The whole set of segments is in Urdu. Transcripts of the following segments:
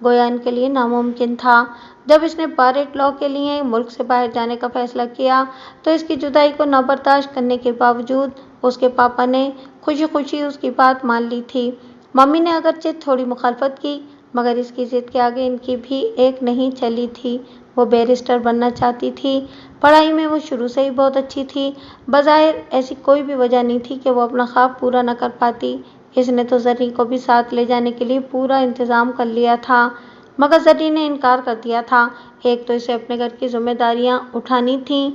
گویا ان کے لیے ناممکن تھا۔ جب اس نے بارٹ لاء کے لیے ملک سے باہر جانے کا فیصلہ کیا تو اس کی جدائی کو نہ برداشت کرنے کے باوجود اس کے پاپا نے خوشی خوشی اس کی بات مان لی تھی۔ ممی نے اگرچہ تھوڑی مخالفت کی مگر اس کی ضد کے آگے ان کی بھی ایک نہیں چلی تھی۔ وہ بیرسٹر بننا چاہتی تھی۔ پڑھائی میں وہ شروع سے ہی بہت اچھی تھی۔ بظاہر ایسی کوئی بھی وجہ نہیں تھی کہ وہ اپنا خواب پورا نہ کر پاتی۔ اس نے تو زریں کو بھی ساتھ لے جانے کے لیے پورا انتظام کر لیا تھا مگر زریں نے انکار کر دیا تھا۔ ایک تو اسے اپنے گھر کی ذمہ داریاں اٹھانی تھیں،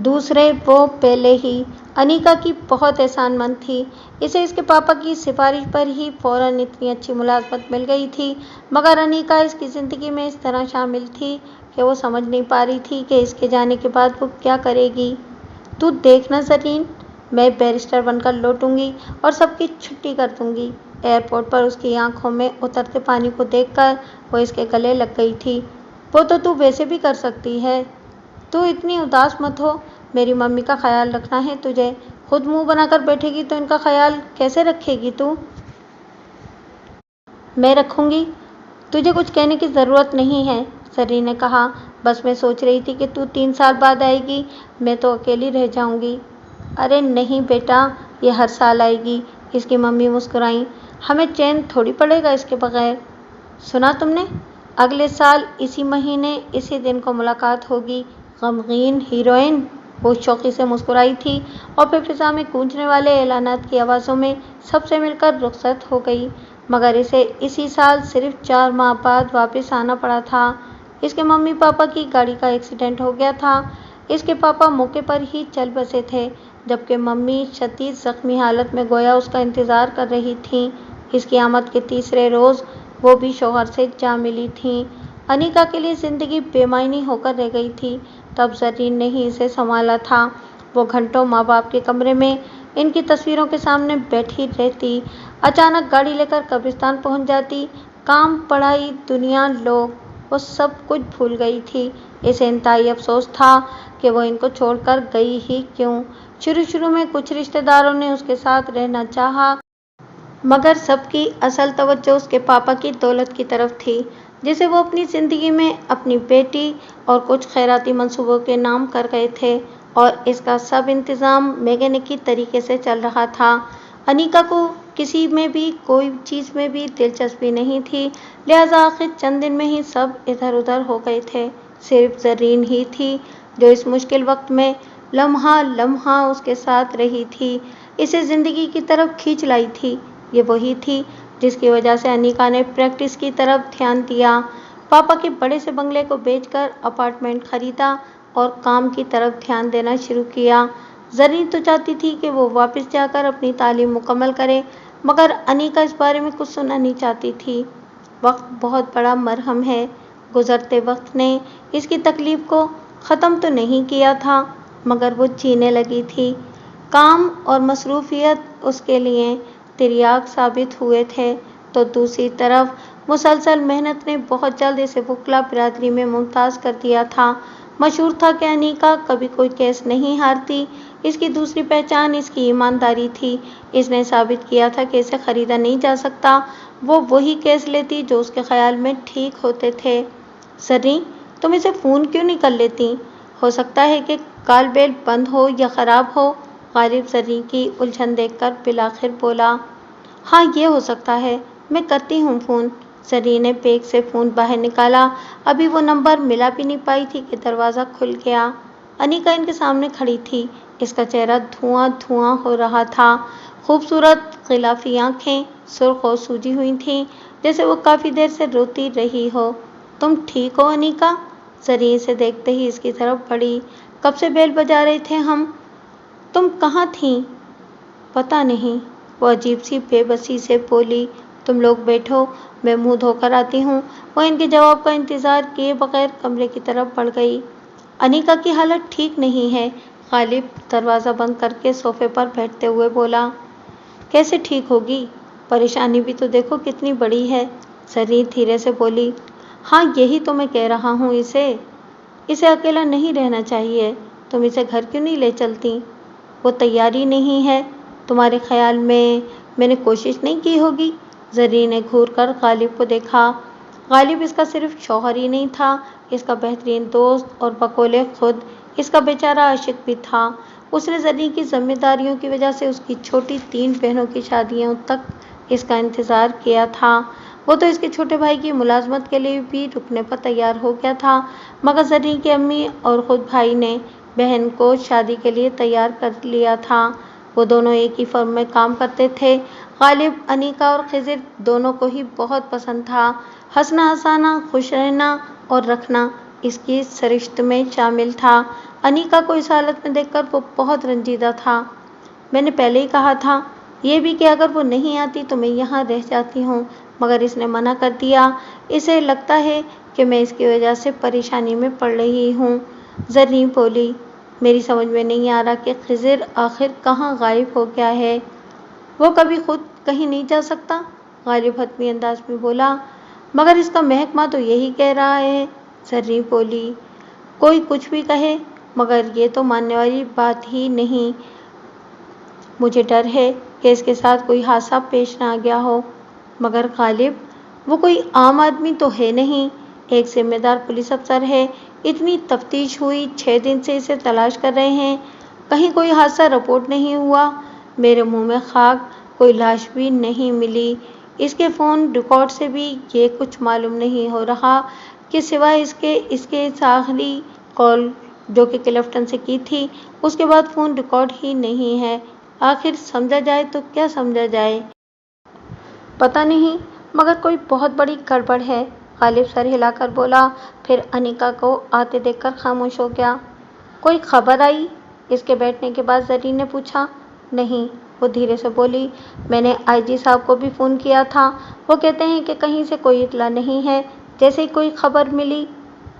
دوسرے وہ پہلے ہی انیکا کی بہت احسان مند تھی۔ اسے اس کے پاپا کی سفارش پر ہی فوراً اتنی اچھی ملازمت مل گئی تھی مگر انیکا اس کی زندگی میں اس طرح شامل تھی کہ وہ سمجھ نہیں پا رہی تھی کہ اس کے جانے کے بعد وہ کیا کرے گی۔ تو دیکھنا زریں، میں بیرسٹر بن کر لوٹوں گی اور سب کی چھٹی کر دوں گی۔ ایئرپورٹ پر اس کی آنکھوں میں اترتے پانی کو دیکھ کر وہ اس کے گلے لگ گئی تھی۔ وہ تو ویسے بھی کر سکتی ہے۔ تو اتنی اداس مت ہو، میری ممی کا خیال رکھنا ہے تجھے۔ خود منہ بنا کر بیٹھے گی تو ان کا خیال کیسے رکھے گی تو؟ میں رکھوں گی، تجھے کچھ کہنے کی ضرورت نہیں ہے، زریں نے کہا۔ بس میں سوچ رہی تھی کہ تو 3 سال بعد آئے گی، میں تو اکیلی رہ جاؤں گی۔ ارے نہیں بیٹا، یہ ہر سال آئے گی، اس کی ممی مسکرائیں۔ ہمیں چین تھوڑی پڑے گا اس کے بغیر۔ سنا تم نے؟ اگلے سال اسی مہینے اسی دن کو ملاقات ہوگی۔ غمگین ہیروئن، وہ شوخی سے مسکرائی تھی اور پھر فضا میں گونجنے والے اعلانات کی آوازوں میں سب سے مل کر رخصت ہو گئی۔ مگر اسے اسی سال صرف 4 ماہ بعد واپس آنا پڑا تھا۔ اس کے ممی پاپا کی گاڑی کا ایکسیڈنٹ ہو گیا تھا۔ اس کے پاپا موقع پر ہی چل بسے تھے جبکہ ممی شدید زخمی حالت میں گویا اس کا انتظار کر رہی تھیں۔ اس کی آمد کے تیسرے روز وہ بھی شوہر سے جا ملی تھیں۔ انیکا کے لیے زندگی بے معنی ہو کر رہ گئی تھی۔ تب زریں نے ہی اسے سنبھالا تھا۔ وہ گھنٹوں ماں باپ کے کمرے میں ان کی تصویروں کے سامنے بیٹھی رہتی، اچانک گاڑی لے کر قبرستان پہنچ جاتی۔ کام، پڑھائی، دنیا، لوگ، وہ سب کچھ بھول گئی تھی۔ اسے انتہائی افسوس تھا کہ وہ ان کو چھوڑ کر گئی ہی کیوں۔ شروع میں کچھ رشتہ داروں نے اس کے ساتھ رہنا چاہا مگر سب کی اصل توجہ اس کے پاپا کی دولت کی طرف تھی جسے وہ اپنی زندگی میں اپنی بیٹی اور کچھ خیراتی منصوبوں کے نام کر گئے تھے، اور اس کا سب انتظام میکینکی طریقے سے چل رہا تھا۔ انیکا کو کسی میں بھی کوئی چیز میں بھی دلچسپی نہیں تھی، لہٰذا آخر چند دن میں ہی سب ادھر ادھر ہو گئے تھے۔ صرف زریں ہی تھی جو اس مشکل وقت میں لمحہ لمحہ اس کے ساتھ رہی تھی، اسے زندگی کی طرف کھینچ لائی تھی۔ یہ وہی تھی جس کی وجہ سے انیکا نے پریکٹس کی طرف دھیان دیا، پاپا کے بڑے سے بنگلے کو بیچ کر اپارٹمنٹ خریدا اور کام کی طرف دھیان دینا شروع کیا۔ زریں تو چاہتی تھی کہ وہ واپس جا کر اپنی تعلیم مکمل کرے مگر انیکا اس بارے میں کچھ سننا نہیں چاہتی تھی۔ وقت بہت بڑا مرہم ہے، گزرتے وقت نے اس کی تکلیف کو ختم تو نہیں کیا تھا مگر وہ جینے لگی تھی۔ کام اور مصروفیت اس کے لیے تریاک ثابت ہوئے تھے تو دوسری طرف مسلسل محنت نے بہت جلد اسے وکلا برادری میں ممتاز کر دیا تھا۔ مشہور تھا کہ انیکا کبھی کوئی کیس نہیں ہارتی، اس کی دوسری پہچان اس کی ایمانداری تھی۔ اس نے ثابت کیا تھا کہ اسے خریدا نہیں جا سکتا، وہ وہی کیس لیتی جو اس کے خیال میں ٹھیک ہوتے تھے۔ زریں، تم اسے فون کیوں نہیں کر لیتی؟ ہو سکتا ہے کہ کال بیل بند ہو یا خراب ہو، غالب زریں کی الجھن دیکھ کر بالآخر بولا۔ ہاں یہ ہو سکتا ہے، میں کرتی ہوں فون۔ زریں نے بیگ سے فون باہر نکالا، ابھی وہ نمبر ملا بھی نہیں پائی تھی کہ دروازہ کھل گیا۔ انیکا ان کے سامنے کھڑی تھی، اس کا چہرہ دھواں دھواں ہو رہا تھا، خوبصورت غلافی آنکھیں سرخ اور سوجی ہوئی تھیں جیسے وہ کافی دیر سے روتی رہی ہو۔ تم ٹھیک ہو انیکا؟ زریں اسے دیکھتے ہی اس کی طرف بڑھی۔ کب سے بیل بجا رہے تھے ہم، تم کہاں تھیں؟ پتہ نہیں، وہ عجیب سی بے بسی سے بولی۔ تم لوگ بیٹھو، میں منہ دھو کر آتی ہوں۔ وہ ان کے جواب کا انتظار کیے بغیر کمرے کی طرف بڑھ گئی۔ انیکا کی حالت ٹھیک نہیں ہے، غالب دروازہ بند کر کے صوفے پر بیٹھتے ہوئے بولا۔ کیسے ٹھیک ہوگی؟ پریشانی بھی تو دیکھو کتنی بڑی ہے، زریں دھیرے سے بولی۔ ہاں یہی تو میں کہہ رہا ہوں، اسے اکیلا نہیں رہنا چاہیے، تم اسے گھر کیوں نہیں لے چلتی؟ وہ تیار ہی نہیں ہے، تمہارے خیال میں نے کوشش نہیں کی ہوگی؟ زریں نے گھور کر غالب کو دیکھا۔ غالب اس کا صرف شوہر ہی نہیں تھا، اس کا بہترین دوست اور بقول خود اس کا بیچارہ عاشق بھی تھا۔ اس نے زرین کی ذمہ داریوں کی وجہ سے اس کی چھوٹی 3 بہنوں کی شادیوں تک اس کا انتظار کیا تھا۔ وہ تو اس کے چھوٹے بھائی کی ملازمت کے لیے بھی رکنے پر تیار ہو گیا تھا، مگر زرین کی امی اور خود بھائی نے بہن کو شادی کے لیے تیار کر لیا تھا۔ وہ دونوں ایک ہی فرم میں کام کرتے تھے۔ غالب انیکا اور خضر دونوں کو ہی بہت پسند تھا۔ ہنسنا، ہنسانا، خوش رہنا اور رکھنا اس کی سرشت میں شامل تھا۔ انیکا کو اس حالت میں دیکھ کر وہ بہت رنجیدہ تھا۔ میں نے پہلے ہی کہا تھا، یہ بھی کہ اگر وہ نہیں آتی تو میں یہاں رہ جاتی ہوں، مگر اس نے منع کر دیا۔ اسے لگتا ہے کہ میں اس کی وجہ سے پریشانی میں پڑ رہی ہوں۔ زرین بولی، میری سمجھ میں نہیں آ رہا کہ خضر آخر کہاں غائب ہو گیا ہے۔ وہ کبھی خود کہیں نہیں جا سکتا؟ غالب حتمی انداز میں بولا۔ مگر اس کا محکمہ تو یہی کہہ رہا ہے۔ زرین بولی، کوئی کچھ بھی کہے مگر یہ تو ماننے والی بات ہی نہیں۔ مجھے ڈر ہے کہ اس کے ساتھ کوئی حادثہ پیش نہ آ گیا ہو۔ مگر غالب، وہ کوئی عام آدمی تو ہے نہیں، ایک ذمہ دار پولیس افسر ہے۔ اتنی تفتیش ہوئی، 6 دن سے اسے تلاش کر رہے ہیں، کہیں کوئی حادثہ رپورٹ نہیں ہوا۔ میرے منہ میں خاک، کوئی لاش بھی نہیں ملی۔ اس کے فون ریکارڈ سے بھی یہ کچھ معلوم نہیں ہو رہا کہ سوائے اس کے اس آخری کال جو کہ کلفٹن سے کی تھی، اس کے بعد فون ریکارڈ ہی نہیں ہے۔ آخر سمجھا جائے تو کیا سمجھا جائے؟ پتہ نہیں، مگر کوئی بہت بڑی گڑبڑ ہے۔ غالب سر ہلا کر بولا، پھر انیکا کو آتے دیکھ کر خاموش ہو گیا۔ کوئی خبر آئی؟ اس کے بیٹھنے کے بعد زرین نے پوچھا۔ نہیں، وہ دھیرے سے بولی، میں نے آئی جی صاحب کو بھی فون کیا تھا، وہ کہتے ہیں کہ کہیں سے کوئی اطلاع نہیں ہے، جیسے ہی کوئی خبر ملی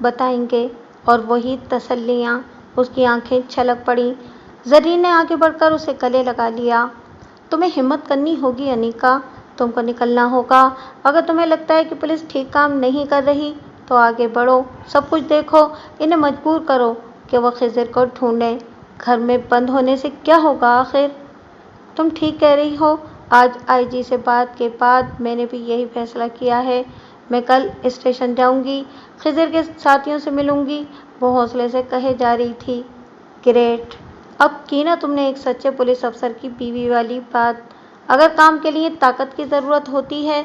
بتائیں گے۔ اور وہی تسلیاں۔ اس کی آنکھیں چھلک پڑیں۔ زرین نے آگے بڑھ کر اسے گلے لگا لیا۔ تمہیں ہمت کرنی ہوگی انیکا، تم کو نکلنا ہوگا۔ اگر تمہیں لگتا ہے کہ پولیس ٹھیک کام نہیں کر رہی تو آگے بڑھو، سب کچھ دیکھو، انہیں مجبور کرو کہ وہ خضر کو ڈھونڈیں۔ گھر میں بند ہونے سے کیا ہوگا آخر؟ تم ٹھیک کہہ رہی ہو۔ آج آئی جی سے بات کے بعد میں نے بھی یہی فیصلہ کیا ہے۔ میں کل اسٹیشن جاؤں گی، خضر کے ساتھیوں سے ملوں گی۔ وہ حوصلے سے کہے جا رہی تھی۔ گریٹ، اب کی نا تم نے ایک سچے پولیس افسر کی بیوی والی بات۔ اگر کام کے لیے طاقت کی ضرورت ہوتی ہے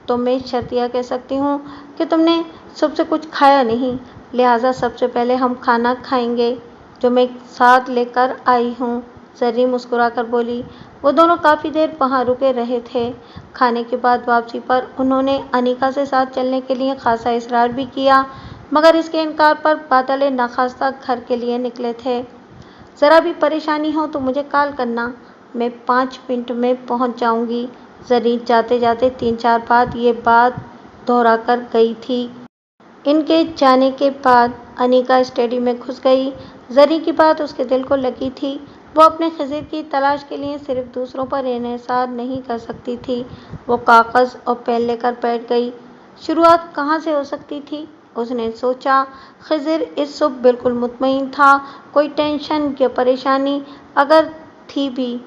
تو میں شرطیہ کہہ سکتی ہوں کہ تم نے صبح سے کچھ کھایا نہیں، لہٰذا سب سے پہلے ہم کھانا کھائیں گے جو میں ساتھ لے کر آئی ہوں۔ زرین مسکرا کر بولی۔ وہ دونوں کافی دیر وہاں رکے رہے تھے۔ کھانے کے بعد واپسی پر انہوں نے انیکا سے ساتھ چلنے کے لیے خاصا اصرار بھی کیا، مگر اس کے انکار پر بادل ناخواستہ گھر کے لیے نکلے تھے۔ ذرا بھی پریشانی ہو تو مجھے کال کرنا، میں 5 منٹ میں پہنچ جاؤں گی۔ زرین جاتے جاتے 3-4 بار یہ بات دہرا کر گئی تھی۔ ان کے جانے کے بعد انیکا اسٹڈی میں گھس گئی۔ زرین کی بات اس کے دل کو لگی تھی۔ وہ اپنے خضر کی تلاش کے لیے صرف دوسروں پر انحصار نہیں کر سکتی تھی۔ وہ کاغذ اور پین لے کر بیٹھ گئی۔ شروعات کہاں سے ہو سکتی تھی؟ اس نے سوچا۔ خضر اس صبح بالکل مطمئن تھا، کوئی ٹینشن یا پریشانی اگر تھی بھی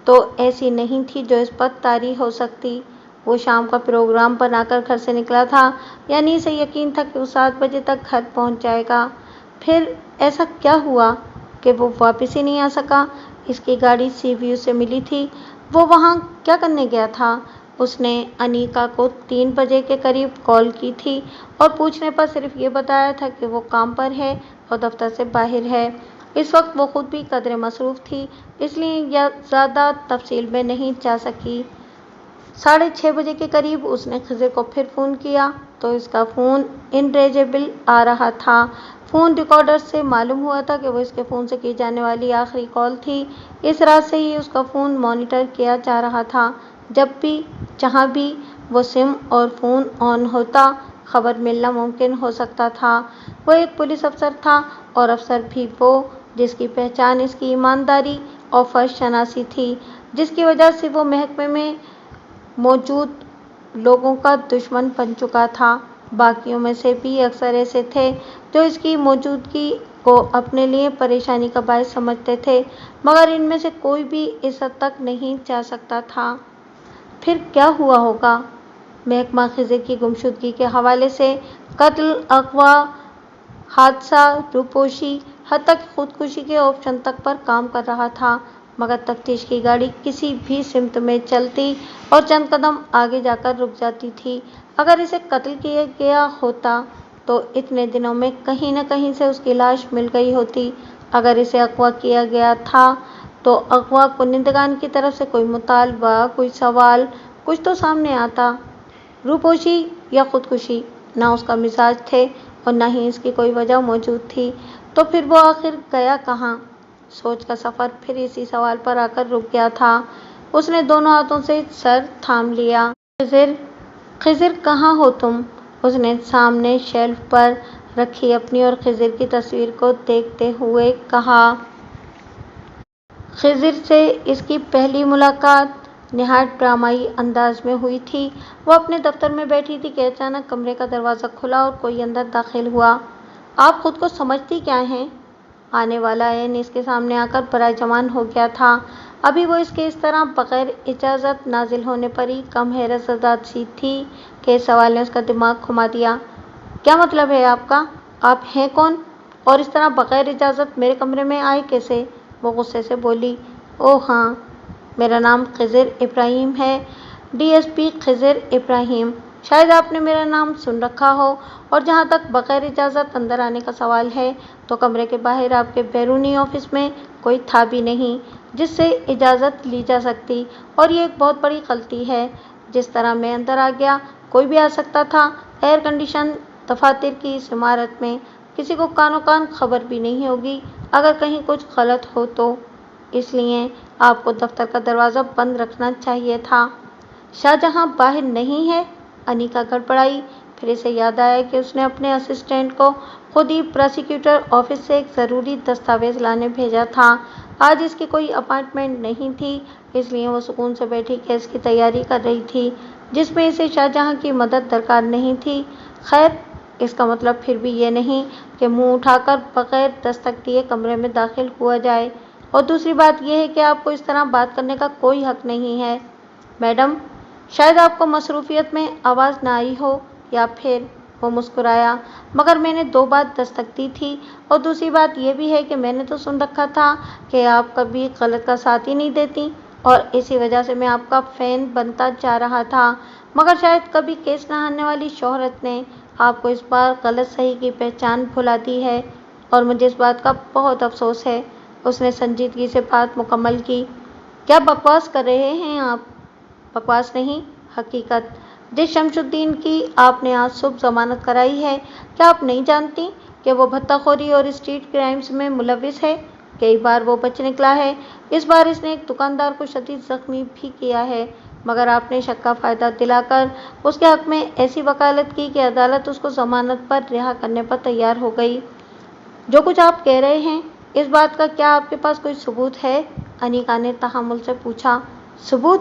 تو ایسی نہیں تھی جو اس پر طاری ہو سکتی۔ وہ شام کا پروگرام بنا کر گھر سے نکلا تھا، یعنی اسے یقین تھا کہ وہ 7 بجے تک گھر پہنچ جائے گا۔ پھر ایسا کیا ہوا کہ وہ واپس ہی نہیں آ سکا؟ اس کی گاڑی سی ویو سے ملی تھی۔ وہ وہاں کیا کرنے گیا تھا؟ اس نے انیکا کو 3 بجے کے قریب کال کی تھی اور پوچھنے پر صرف یہ بتایا تھا کہ وہ کام پر ہے اور دفتر سے باہر ہے۔ اس وقت وہ خود بھی قدرے مصروف تھی، اس لیے زیادہ تفصیل میں نہیں جا سکی۔ 6:30 بجے کے قریب اس نے خضر کو پھر فون کیا تو اس کا فون انریچیبل آ رہا تھا۔ فون ریکارڈر سے معلوم ہوا تھا کہ وہ اس کے فون سے کی جانے والی آخری کال تھی۔ اس رات سے ہی اس کا فون مانیٹر کیا جا رہا تھا۔ جب بھی، جہاں بھی وہ سم اور فون آن ہوتا، خبر ملنا ممکن ہو سکتا تھا۔ وہ ایک پولیس افسر تھا، اور افسر بھی وہ جس کی پہچان اس کی ایمانداری اور فرض شناسی تھی، جس کی وجہ سے وہ محکمے میں موجود لوگوں کا دشمن بن چکا تھا۔ باقیوں میں سے بھی اکثر ایسے تھے جو اس کی موجودگی کو اپنے لیے پریشانی کا باعث سمجھتے تھے، مگر ان میں سے کوئی بھی اس حد تک نہیں جا سکتا تھا۔ پھر کیا ہوا ہوگا؟ محکمہ خضر کی گمشدگی کے حوالے سے قتل، اغوا، حادثہ، روپوشی، حتیٰ کہ خودکشی کے آپشن تک پر کام کر رہا تھا، مگر تفتیش کی گاڑی کسی بھی سمت میں چلتی اور چند قدم آگے جا کر رک جاتی تھی۔ اگر اسے قتل کیا گیا ہوتا تو اتنے دنوں میں کہیں نہ کہیں سے اس کی لاش مل گئی ہوتی۔ اگر اسے اغوا کیا گیا تھا تو اغوا کنندگان کی طرف سے کوئی مطالبہ، کوئی سوال، کچھ تو سامنے آتا۔ روپوشی یا خودکشی نہ اس کا مزاج تھے اور نہ ہی اس کی کوئی وجہ موجود تھی، تو پھر وہ آخر گیا کہاں؟ سوچ کا سفر پھر اسی سوال پر آ کر رک گیا تھا۔ اس نے دونوں ہاتھوں سے سر تھام لیا۔ خضر، خضر کہاں ہو تم؟ اس نے سامنے شیلف پر رکھی اپنی اور خضر کی تصویر کو دیکھتے ہوئے کہا۔ خضر سے اس کی پہلی ملاقات نہایت ڈرامائی انداز میں ہوئی تھی۔ وہ اپنے دفتر میں بیٹھی تھی کہ اچانک کمرے کا دروازہ کھلا اور کوئی اندر داخل ہوا۔ آپ خود کو سمجھتی کیا ہیں؟ آنے والا عین اس کے سامنے آ کر برائے جمان ہو گیا تھا۔ ابھی وہ اس کے اس طرح بغیر اجازت نازل ہونے پر ہی کم حیرت زدہ سی تھی کہ اس سوال نے اس کا دماغ گھما دیا۔ کیا مطلب ہے آپ کا؟ آپ ہیں کون؟ اور اس طرح بغیر اجازت میرے کمرے میں آئے کیسے؟ وہ غصے سے بولی۔ اوہ ہاں، میرا نام خضر ابراہیم ہے، ڈی ایس پی خضر ابراہیم۔ شاید آپ نے میرا نام سن رکھا ہو، اور جہاں تک بغیر اجازت اندر آنے کا سوال ہے تو کمرے کے باہر آپ کے بیرونی آفس میں کوئی تھا بھی نہیں جس سے اجازت لی جا سکتی، اور یہ ایک بہت بڑی غلطی ہے۔ جس طرح میں اندر آ گیا کوئی بھی آ سکتا تھا۔ ایئر کنڈیشن دفاتر کی اس عمارت میں کسی کو کانوں کان خبر بھی نہیں ہوگی اگر کہیں کچھ غلط ہو تو، اس لیے آپ کو دفتر کا دروازہ بند رکھنا چاہیے تھا۔ شاہجہاں باہر نہیں ہے؟ انیکا گڑبڑائی۔ پھر اسے یاد آیا کہ اس نے اپنے اسسٹنٹ کو خود ہی پراسیکیوٹر آفس سے ایک ضروری دستاویز لانے بھیجا تھا۔ آج اس کی کوئی اپائنٹمنٹ نہیں تھی، اس لیے وہ سکون سے بیٹھی کیس کی تیاری کر رہی تھی جس میں اسے شاہجہاں کی مدد درکار نہیں تھی۔ خیر، اس کا مطلب پھر بھی یہ نہیں کہ منہ اٹھا کر بغیر دستک دیے کمرے میں داخل ہوا جائے، اور دوسری بات یہ ہے کہ آپ کو اس طرح بات کرنے کا کوئی حق نہیں ہے۔ میڈم، شاید آپ کو مصروفیت میں آواز نہ آئی ہو، یا پھر… وہ مسکرایا۔ مگر میں نے 2 بار دستک دی تھی، اور دوسری بات یہ بھی ہے کہ میں نے تو سن رکھا تھا کہ آپ کبھی غلط کا ساتھ ہی نہیں دیتی، اور اسی وجہ سے میں آپ کا فین بنتا جا رہا تھا، مگر شاید کبھی کیس نہ ہارنے والی شہرت نے آپ کو اس بار غلط صحیح کی پہچان بھلا دی ہے، اور مجھے اس بات کا بہت افسوس ہے۔ اس نے سنجیدگی سے بات مکمل کی۔ کیا بکواس کر رہے ہیں آپ؟ بکواس نہیں، حقیقت۔ جس شمس الدین کی آپ نے آج صبح ضمانت کرائی ہے، کیا آپ نہیں جانتی کہ وہ بھتہ خوری اور اسٹریٹ کرائمز میں ملوث ہے؟ کئی بار وہ بچ نکلا ہے۔ اس بار اس نے ایک دکاندار کو شدید زخمی بھی کیا ہے، مگر آپ نے شک کا فائدہ دلا کر اس کے حق میں ایسی وکالت کی کہ عدالت اس کو ضمانت پر رہا کرنے پر تیار ہو گئی۔ جو کچھ آپ کہہ رہے ہیں، اس بات کا کیا آپ کے پاس کوئی ثبوت ہے؟ انیکا نے تحمل سے پوچھا۔ ثبوت؟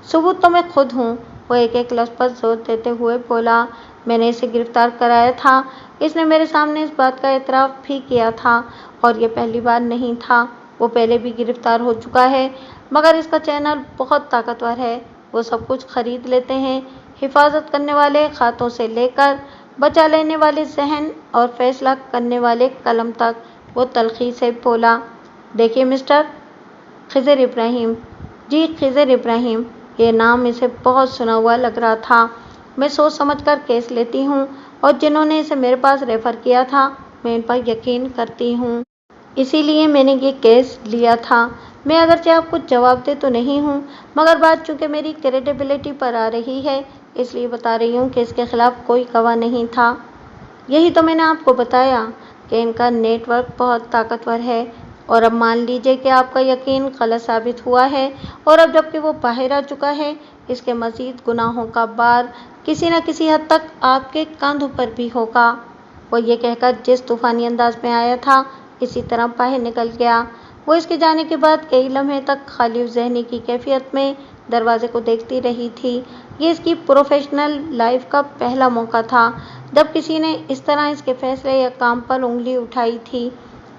ثبوت تو میں خود ہوں، وہ ایک لفظ پر زور دیتے ہوئے بولا۔ میں نے اسے گرفتار کرایا تھا۔ اس نے میرے سامنے اس بات کا اعتراف بھی کیا تھا، اور یہ پہلی بار نہیں تھا، وہ پہلے بھی گرفتار ہو چکا ہے، مگر اس کا چینل بہت طاقتور ہے۔ وہ سب کچھ خرید لیتے ہیں، حفاظت کرنے والے ہاتھوں سے لے کر بچا لینے والے ذہن اور فیصلہ کرنے والے قلم تک، وہ تلخی سے بولا۔ دیکھیے مسٹر خضر ابراہیم۔ جی، خضر ابراہیم۔ یہ نام اسے بہت سنا ہوا لگ رہا تھا۔ میں سوچ سمجھ کر کیس لیتی ہوں، اور جنہوں نے اسے میرے پاس ریفر کیا تھا میں ان پر یقین کرتی ہوں۔ اسی لیے میں نے یہ کیس لیا تھا۔ میں اگرچہ آپ کو جواب دہ تو نہیں ہوں، مگر بات چونکہ میری کریڈیبلٹی پر آ رہی ہے، اس لیے بتا رہی ہوں کہ اس کے خلاف کوئی گواہ نہیں تھا۔ یہی تو میں نے آپ کو بتایا کہ ان کا نیٹ ورک بہت طاقتور ہے، اور اب مان لیجیے کہ آپ کا یقین غلط ثابت ہوا ہے، اور اب جبکہ وہ باہر آ چکا ہے، اس کے مزید گناہوں کا بار کسی نہ کسی حد تک آپ کے کاندھوں پر بھی ہوگا۔ وہ یہ کہہ کر جس طوفانی انداز میں آیا تھا اسی طرح باہر نکل گیا۔ وہ اس کے جانے کے بعد کئی لمحے تک خالی ذہنی کی کیفیت میں دروازے کو دیکھتی رہی تھی۔ یہ اس کی پروفیشنل لائف کا پہلا موقع تھا جب کسی نے اس طرح اس کے فیصلے یا کام پر انگلی اٹھائی تھی۔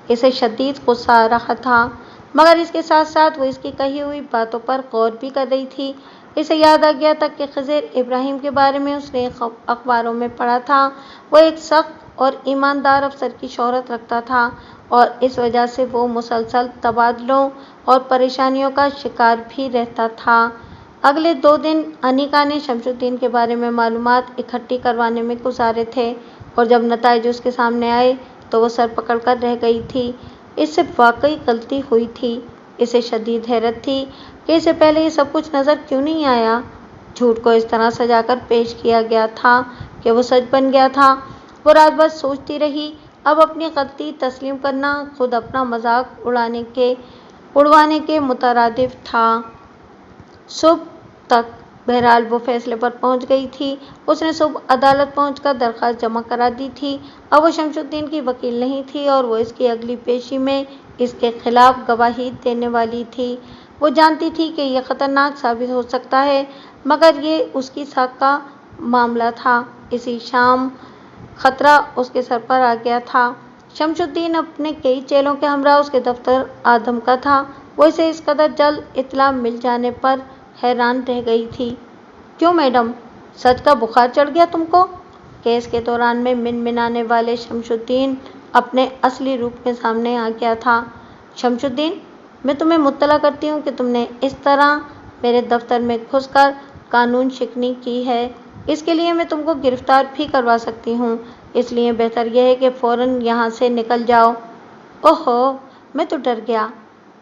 اسے شدید غصہ آ رہا تھا، مگر اس کے ساتھ ساتھ وہ اس کی کہی ہوئی باتوں پر غور بھی کر رہی تھی۔ اسے یاد آ گیا تھا کہ خضر ابراہیم کے بارے میں اس نے اخباروں میں پڑھا تھا۔ وہ ایک سخت اور ایماندار افسر کی شہرت رکھتا تھا اور اس وجہ سے وہ مسلسل تبادلوں اور پریشانیوں کا شکار بھی رہتا تھا۔ اگلے 2 دن انیکا نے شمس الدین کے بارے میں معلومات اکٹھی کروانے میں گزارے تھے اور جب نتائج اس کے سامنے آئے تو وہ سر پکڑ کر رہ گئی تھی۔ اس سے واقعی غلطی ہوئی تھی۔ اسے شدید حیرت تھی کہ اسے پہلے یہ سب کچھ نظر کیوں نہیں آیا۔ جھوٹ کو اس طرح سجا کر پیش کیا گیا تھا کہ وہ سچ بن گیا تھا۔ وہ رات بھر سوچتی رہی۔ اب اپنی غلطی تسلیم کرنا خود اپنا مذاق اڑوانے کے مترادف تھا۔ صبح تک بہرحال وہ فیصلے پر پہنچ گئی تھی۔ اس نے صبح عدالت پہنچ کر درخواست جمع کرا دی تھی۔ اب وہ شمس الدین کی وکیل نہیں تھی اور وہ اس کی اگلی پیشی میں اس کے خلاف گواہی دینے والی تھی۔ وہ جانتی تھی کہ یہ خطرناک ثابت ہو سکتا ہے مگر یہ اس کی ساکھ کا معاملہ تھا۔ اسی شام خطرہ اس کے سر پر آ گیا تھا۔ شمس الدین اپنے کئی چیلوں کے ہمراہ اس کے دفتر آ دھمکا تھا۔ وہ اسے اس قدر جلد اطلاع مل جانے پر حیران رہ گئی تھی۔ کیوں میڈم، سچ کا بخار چڑھ گیا تم کو؟ کیس کے دوران میں منمنانے والے شمس الدین اپنے اصلی روپ میں سامنے آ گیا تھا۔ شمس الدین، میں تمہیں مطلع کرتی ہوں کہ تم نے اس طرح میرے دفتر میں گھس کر قانون شکنی کی ہے۔ اس کے لیے میں تم کو گرفتار بھی کروا سکتی ہوں، اس لیے بہتر یہ ہے کہ فوراً یہاں سے نکل جاؤ۔ اوہو، میں تو ڈر گیا۔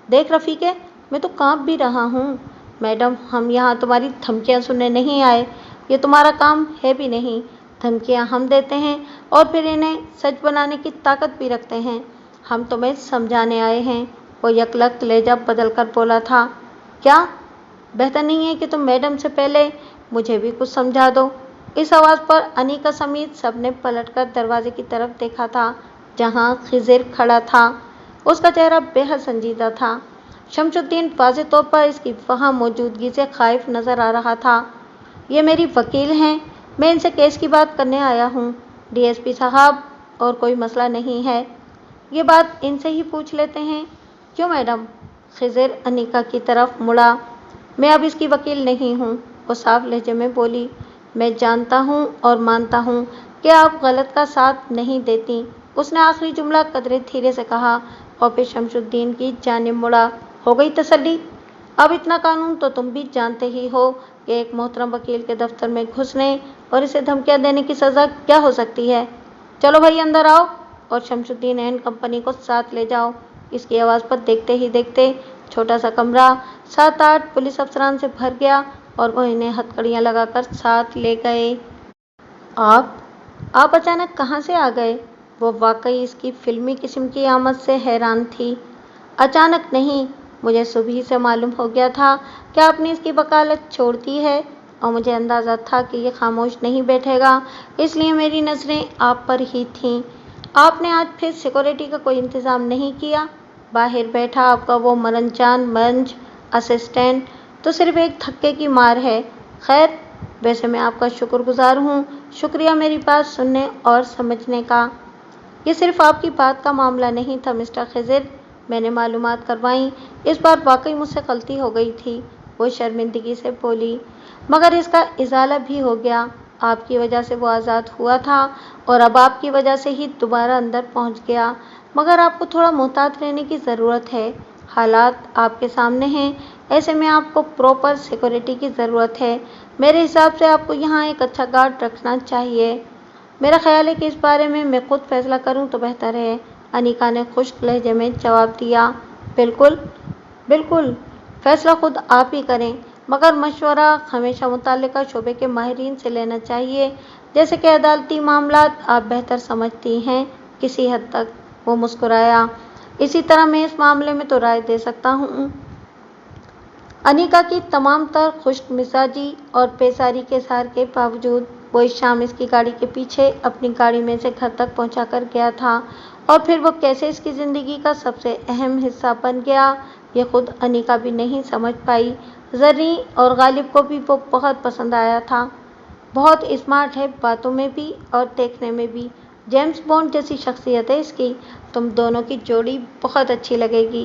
دیکھ رفیقے، میں تو کانپ بھی رہا ہوں۔ میڈم، ہم یہاں تمہاری دھمکیاں سننے نہیں آئے، یہ تمہارا کام ہے بھی نہیں۔ دھمکیاں ہم دیتے ہیں اور پھر انہیں سچ بنانے کی طاقت بھی رکھتے ہیں۔ ہم تمہیں سمجھانے آئے ہیں۔ وہ یکلخت لہجہ بدل کر بولا تھا۔ کیا بہتر نہیں ہے کہ تم میڈم سے پہلے مجھے بھی کچھ سمجھا دو؟ اس آواز پر انیکا سمیت سب نے پلٹ کر دروازے کی طرف دیکھا تھا جہاں خضر کھڑا تھا۔ اس کا چہرہ بے حد سنجیدہ تھا۔ شمس الدین واضح طور پر اس کی وہاں موجودگی سے خائف نظر آ رہا تھا۔ یہ میری وکیل ہیں، میں ان سے کیس کی بات کرنے آیا ہوں۔ ڈی ایس پی صاحب، اور کوئی مسئلہ نہیں ہے؟ یہ بات ان سے ہی پوچھ لیتے ہیں۔ کیوں میڈم؟ خضر انیکا کی طرف مڑا۔ میں اب اس کی وکیل نہیں ہوں، وہ صاف لہجے میں بولی۔ میں جانتا ہوں اور مانتا ہوں کہ آپ غلط کا ساتھ نہیں دیتی۔ اس نے آخری جملہ قدرے دھیرے سے کہا اور پھر شمس الدین کی جانب مڑا۔ ہو گئی تسلی؟ اب اتنا قانون تو تم بھی جانتے ہی ہو کہ ایک محترم وکیل کے دفتر میں گھسنے اور اسے دھمکیاں دینے کی سزا کیا ہو سکتی ہے۔ چلو بھائی اندر آؤ اور شمس الدین اینڈ کمپنی کو ساتھ لے جاؤ۔ اس کی آواز پر دیکھتے ہی دیکھتے چھوٹا سا کمرہ 7-8 پولیس افسران سے بھر گیا اور وہ انہیں ہتھکڑیاں لگا کر ساتھ لے گئے۔ آپ اچانک کہاں سے آ گئے؟ وہ واقعی اس کی فلمی قسم کی آمد سے حیران تھی۔ اچانک نہیں، مجھے صبح ہی سے معلوم ہو گیا تھا کہ آپ نے اس کی وکالت چھوڑ دی ہے اور مجھے اندازہ تھا کہ یہ خاموش نہیں بیٹھے گا، اس لیے میری نظریں آپ پر ہی تھیں۔ آپ نے آج پھر سیکورٹی کا کوئی انتظام نہیں کیا؟ باہر بیٹھا آپ کا وہ مرن جان منج اسسٹنٹ تو صرف ایک دھکے کی مار ہے۔ خیر، ویسے میں آپ کا شکر گزار ہوں، شکریہ میری بات سننے اور سمجھنے کا۔ یہ صرف آپ کی بات کا معاملہ نہیں تھا مسٹر خضر، میں نے معلومات کروائیں، اس بار واقعی مجھ سے غلطی ہو گئی تھی، وہ شرمندگی سے بولی۔ مگر اس کا ازالہ بھی ہو گیا۔ آپ کی وجہ سے وہ آزاد ہوا تھا اور اب آپ کی وجہ سے ہی دوبارہ اندر پہنچ گیا۔ مگر آپ کو تھوڑا محتاط رہنے کی ضرورت ہے۔ حالات آپ کے سامنے ہیں، ایسے میں آپ کو پراپر سیکورٹی کی ضرورت ہے۔ میرے حساب سے آپ کو یہاں ایک اچھا گارڈ رکھنا چاہیے۔ میرا خیال ہے کہ اس بارے میں خود فیصلہ کروں تو بہتر ہے، انیکا نے خشک لہجے میں جواب دیا۔ بالکل بالکل، فیصلہ خود آپ ہی کریں، مگر مشورہ ہمیشہ متعلقہ شعبے کے ماہرین سے لینا چاہیے، جیسے کہ عدالتی معاملات آپ بہتر سمجھتی ہیں۔ کسی حد تک، وہ مسکرایا۔ اسی طرح میں اس معاملے میں تو رائے دے سکتا ہوں۔ انیکا کی تمام تر خشک مزاجی اور بیزاری کے اظہار کے باوجود وہ اس شام اس کی گاڑی کے پیچھے اپنی گاڑی میں سے گھر تک پہنچا کر گیا تھا، اور پھر وہ کیسے اس کی زندگی کا سب سے اہم حصہ بن گیا یہ خود انیکا بھی نہیں سمجھ پائی۔ زریں اور غالب کو بھی وہ بہت پسند آیا تھا۔ بہت اسمارٹ ہے باتوں میں بھی اور دیکھنے میں بھی، جیمز بانڈ جیسی شخصیت ہے اس کی، تم دونوں کی جوڑی بہت اچھی لگے گی۔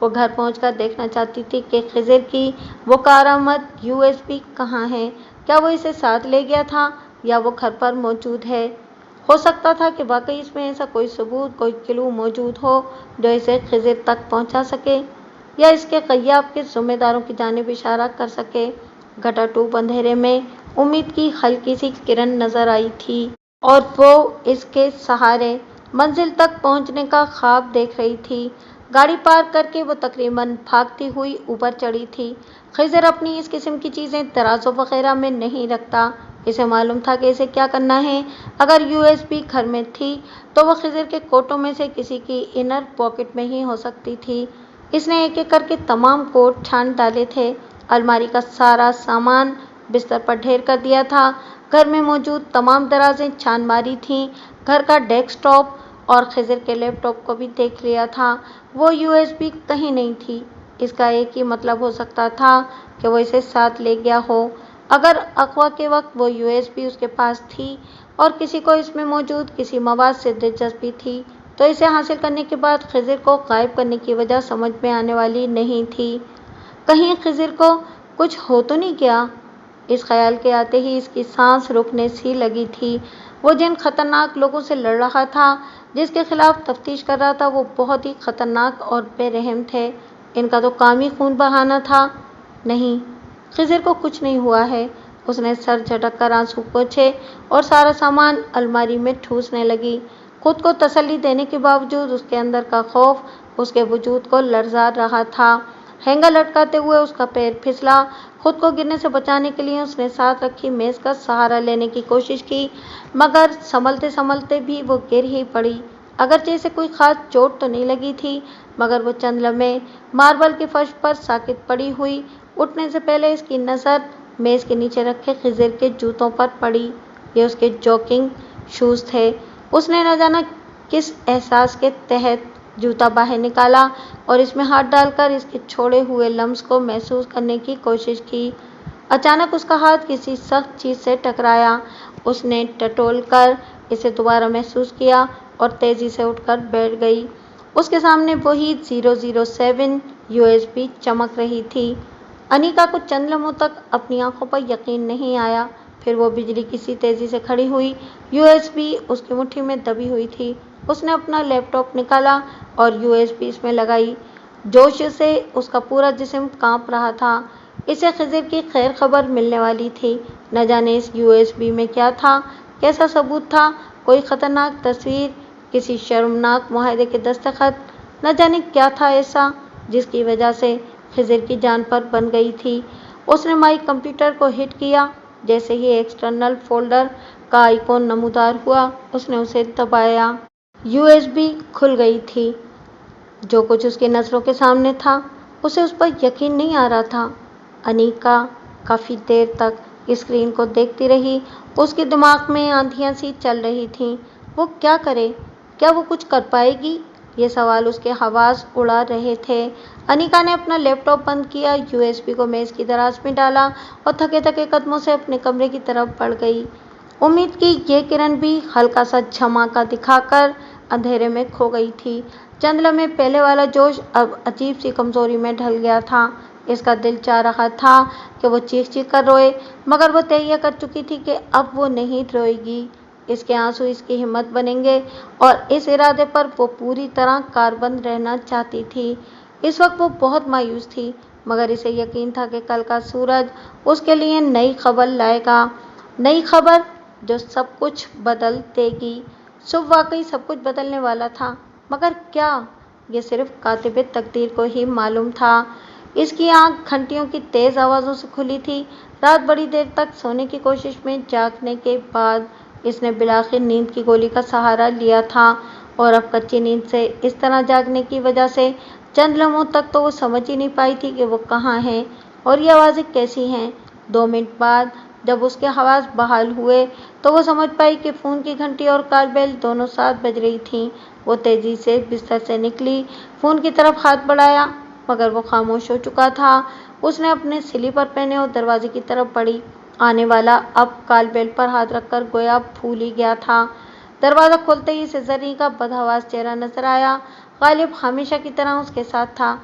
وہ گھر پہنچ کر دیکھنا چاہتی تھی کہ خضر کی وہ کارآمد USB کہاں ہے۔ کیا وہ اسے ساتھ لے گیا تھا یا وہ گھر پر موجود ہے؟ ہو سکتا تھا کہ واقعی اس میں ایسا کوئی ثبوت، کوئی کلو موجود ہو جو اسے خضر تک پہنچا سکے یا اس کے غیاب کے ذمہ داروں کی جانب اشارہ کر سکے۔ گٹاٹوپ اندھیرے میں امید کی ہلکی سی کرن نظر آئی تھی اور وہ اس کے سہارے منزل تک پہنچنے کا خواب دیکھ رہی تھی۔ گاڑی پارک کر کے وہ تقریباً بھاگتی ہوئی اوپر چڑھی تھی۔ خضر اپنی اس قسم کی چیزیں ترازو وغیرہ میں نہیں رکھتا۔ اسے معلوم تھا کہ اسے کیا کرنا ہے۔ اگر USB گھر میں تھی تو وہ خضر کے کوٹوں میں سے کسی کی انر پاکٹ میں ہی ہو سکتی تھی۔ اس نے ایک ایک کر کے تمام کوٹ چھان ڈالے تھے، الماری کا سارا سامان بستر پر ڈھیر کر دیا تھا، گھر میں موجود تمام درازیں چھان ماری تھیں، گھر کا ڈیسک ٹاپ اور خضر کے لیپ ٹاپ کو بھی دیکھ لیا تھا۔ وہ USB کہیں نہیں تھی۔ اس کا ایک ہی مطلب ہو سکتا تھا کہ وہ اسے ساتھ لے گیا ہو۔ اگر اغوا کے وقت وہ USB اس کے پاس تھی اور کسی کو اس میں موجود کسی مواد سے دلچسپی تھی تو اسے حاصل کرنے کے بعد خضر کو غائب کرنے کی وجہ سمجھ میں آنے والی نہیں تھی۔ کہیں خضر کو کچھ ہو تو نہیں گیا؟ اس خیال کے آتے ہی اس کی سانس رکنے سی لگی تھی۔ وہ جن خطرناک لوگوں سے لڑ رہا تھا، جس کے خلاف تفتیش کر رہا تھا، وہ بہت ہی خطرناک اور بے رحم تھے۔ ان کا تو کام ہی خون بہانا تھا۔ نہیں، خضر کو کچھ نہیں ہوا ہے۔ اس نے سر جھٹک کر آنسو پوچھے اور سارا سامان الماری میں ٹھوسنے لگی۔ خود کو تسلی دینے کے باوجود اس کے اندر کا خوف اس کے وجود کو لرزا رہا تھا۔ ہینگر لٹکاتے ہوئے اس کا پیر پھسلا۔ خود کو گرنے سے بچانے کے لیے اس نے ساتھ رکھی میز کا سہارا لینے کی کوشش کی، مگر سنبھلتے سنبھلتے بھی وہ گر ہی پڑی۔ اگرچہ اسے کوئی خاص چوٹ تو نہیں لگی تھی، مگر وہ چند لمحے ماربل کے فرش پر ساکت پڑی ہوئی۔ اٹھنے سے پہلے اس کی نظر میز کے نیچے رکھے خضر کے جوتوں پر پڑی۔ یہ اس کے جاگنگ شوز تھے۔ اس نے نہ جانا کس احساس کے تحت جوتا باہر نکالا اور اس میں ہاتھ ڈال کر اس کے چھوڑے ہوئے لمس کو محسوس کرنے کی کوشش کی۔ اچانک اس کا ہاتھ کسی سخت چیز سے ٹکرایا۔ اس نے ٹٹول کر اسے دوبارہ محسوس کیا اور تیزی سے اٹھ کر بیٹھ گئی۔ اس کے سامنے وہی 007 USB چمک رہی تھی۔ انیکا کو چند لمحوں تک اپنی آنکھوں پر یقین نہیں آیا۔ پھر وہ بجلی کی سی تیزی سے کھڑی ہوئی۔ USB اس کی مٹھی میں دبی ہوئی تھی۔ اس نے اپنا لیپ ٹاپ نکالا اور USB اس میں لگائی۔ جوش سے اس کا پورا جسم کانپ رہا تھا۔ اسے خضر کی خیر خبر ملنے والی تھی۔ نہ جانے اس USB میں کیا تھا، کیسا ثبوت تھا، کوئی خطرناک تصویر، کسی شرمناک معاہدے کے دستخط، نہ جانے کیا تھا ایسا جس کی وجہ سے خضر کی جان پر بن گئی تھی۔ اس نے مائی کمپیوٹر کو ہٹ کیا۔ جیسے ہی ایکسٹرنل فولڈر کا آئیکن نمودار ہوا، اس نے اسے دبایا۔ USB کھل گئی تھی۔ جو کچھ اس کی نظروں کے سامنے تھا، اسے اس پر یقین نہیں آ رہا تھا۔ انیکا کافی دیر تک اسکرین کو دیکھتی رہی۔ اس کے دماغ میں آندھیاں سی چل رہی تھیں۔ وہ کیا کرے؟ کیا وہ کچھ کر پائے گی؟ یہ سوال اس کے حواس اڑا رہے تھے۔ انیکا نے اپنا لیپ ٹاپ بند کیا، USB کو میز کی دراز میں ڈالا اور تھکے تھکے قدموں سے اپنے کمرے کی طرف بڑھ گئی۔ امید کی یہ کرن بھی ہلکا سا جھماکا دکھا کر اندھیرے میں کھو گئی تھی۔ چند لمحے پہلے والا جوش اب عجیب سی کمزوری میں ڈھل گیا تھا۔ اس کا دل چاہ رہا تھا کہ وہ چیخ چیخ کر روئے، مگر وہ تہیہ کر چکی تھی کہ اب وہ نہیں روئے گی۔ اس کے آنسو اس کی ہمت بنیں گے اور اس ارادے پر وہ پوری طرح کاربند رہنا چاہتی تھی۔ اس وقت وہ بہت مایوس تھی، مگر اسے یقین تھا کہ کل کا سورج اس کے لیے نئی خبر لائے گا، نئی خبر جو سب کچھ بدل دے گی۔ صبح واقعی سب کچھ بدلنے والا تھا، مگر کیا؟ یہ صرف کاتب تقدیر کو ہی معلوم تھا۔ اس کی آنکھ گھنٹیوں کی تیز آوازوں سے کھلی تھی۔ رات بڑی دیر تک سونے کی کوشش میں جاگنے کے بعد اس نے بالآخر نیند کی گولی کا سہارا لیا تھا، اور اب کچی نیند سے اس طرح جاگنے کی وجہ سے چند لمحوں تک تو وہ سمجھ ہی نہیں پائی تھی کہ وہ کہاں ہے اور یہ آوازیں کیسی ہیں۔ 2 منٹ بعد جب اس کے حواس بحال ہوئے تو وہ سمجھ پائی کہ فون کی گھنٹی اور کال بیل دونوں 7 بج رہی تھیں۔ وہ تیزی سے بستر سے نکلی، فون کی طرف ہاتھ بڑھایا، مگر وہ خاموش ہو چکا تھا۔ اس نے اپنے سلیپر پہنے اور دروازے کی طرف بڑھی۔ آنے والا اب کال بیل پر ہاتھ رکھ کر گویا بھول ہی گیا تھا۔ دروازہ کھولتے ہی اسے زرعی کا بدحواس چہرہ نظر آیا۔ غالب ہمیشہ کی طرح اس کے ساتھ تھا۔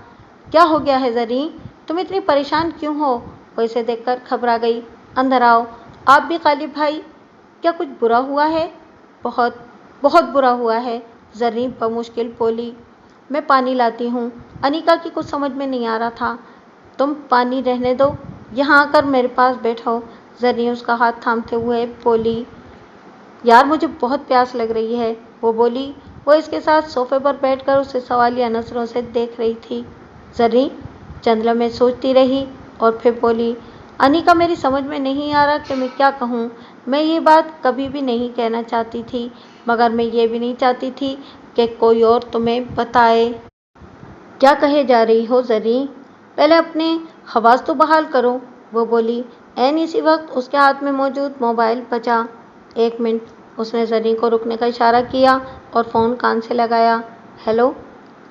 کیا ہو گیا ہے زریں؟ تم اتنی پریشان کیوں ہو؟ وہ اسے دیکھ کر گھبرا گئی۔ اندر آؤ۔ آپ بھی غالب بھائی؟ کیا کچھ برا ہوا ہے؟ بہت بہت برا ہوا ہے، زریں بمشکل بولی۔ میں پانی لاتی ہوں۔ انیکا کی کچھ سمجھ میں نہیں آ رہا تھا۔ تم پانی رہنے دو، یہاں آ کر میرے پاس بیٹھو۔ زریں اس کا ہاتھ تھامتے ہوئے بولی، یار مجھے بہت پیاس لگ رہی ہے، وہ بولی۔ وہ اس کے ساتھ صوفے پر بیٹھ کر اسے سوالیہ نظروں سے دیکھ رہی تھی۔ زریں چند لمحے سوچتی رہی اور پھر بولی، انیکا میری سمجھ میں نہیں آ رہا کہ میں کیا کہوں۔ میں یہ بات کبھی بھی نہیں کہنا چاہتی تھی، مگر میں یہ بھی نہیں چاہتی تھی کہ کوئی اور تمہیں بتائے۔ کیا کہے جا رہی ہو زریں؟ پہلے اپنے حواس تو بحال کرو، وہ بولی۔ عین اسی وقت اس کے ہاتھ میں موجود موبائل بجا۔ ایک منٹ، اس نے زریں کو رکنے کا اشارہ کیا اور فون کان سے لگایا۔ ہیلو؟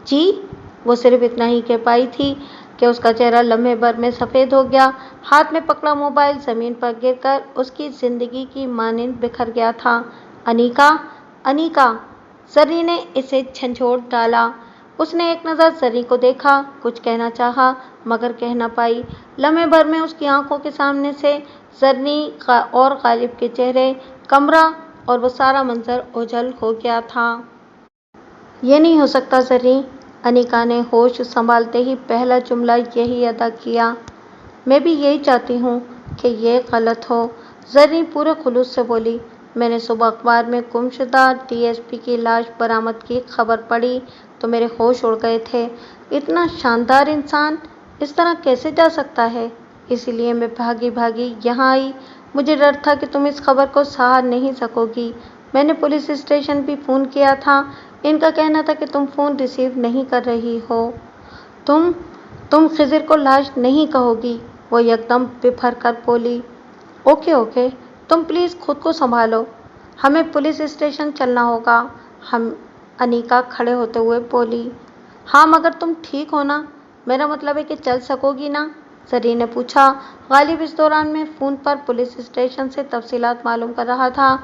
جی؟ وہ صرف اتنا ہی کہہ پائی تھی کہ اس کا چہرہ لمحے بھر میں سفید ہو گیا۔ ہاتھ میں پکڑا موبائل زمین پر گر کر اس کی زندگی کی مانند بکھر گیا تھا۔ انیکا، انیکا! زریں نے اسے جھنجھوڑ ڈالا۔ اس نے ایک نظر زریں کو دیکھا، کچھ کہنا چاہا مگر کہہ نہ پائی۔ لمحے بھر میں اس کی آنکھوں کے سامنے سے زریں اور غالب کے چہرے، کمرہ اور وہ سارا منظر اوجھل ہو گیا تھا۔ یہ نہیں ہو سکتا زریں! انیکا نے ہوش سنبھالتے ہی پہلا جملہ یہی ادا کیا۔ میں بھی یہی چاہتی ہوں کہ یہ غلط ہو، زریں پورے خلوص سے بولی۔ میں نے صبح اخبار میں گمشدہ ڈی ایس پی کی لاش برآمد کی خبر پڑھی تو میرے ہوش اڑ گئے تھے۔ اتنا شاندار انسان اس طرح کیسے جا سکتا ہے؟ اسی لیے میں بھاگی بھاگی یہاں آئی۔ مجھے ڈر تھا کہ تم اس خبر کو سہا نہیں سکو گی۔ میں نے پولیس اسٹیشن بھی فون کیا تھا، ان کا کہنا تھا کہ تم فون ریسیو نہیں کر رہی ہو۔ تم خضر کو لاش نہیں کہو گی، وہ یکدم ببھر کر بولی۔ اوکے اوکے، تم پلیز خود کو سنبھالو، ہمیں پولیس اسٹیشن چلنا ہوگا، انیکا کھڑے ہوتے ہوئے بولی۔ ہاں مگر تم ٹھیک ہو نا؟ میرا مطلب ہے کہ چل سکو گی نا؟ زریں نے پوچھا۔ غالب اس دوران میں فون پر پولیس اسٹیشن سے تفصیلات معلوم کر رہا تھا۔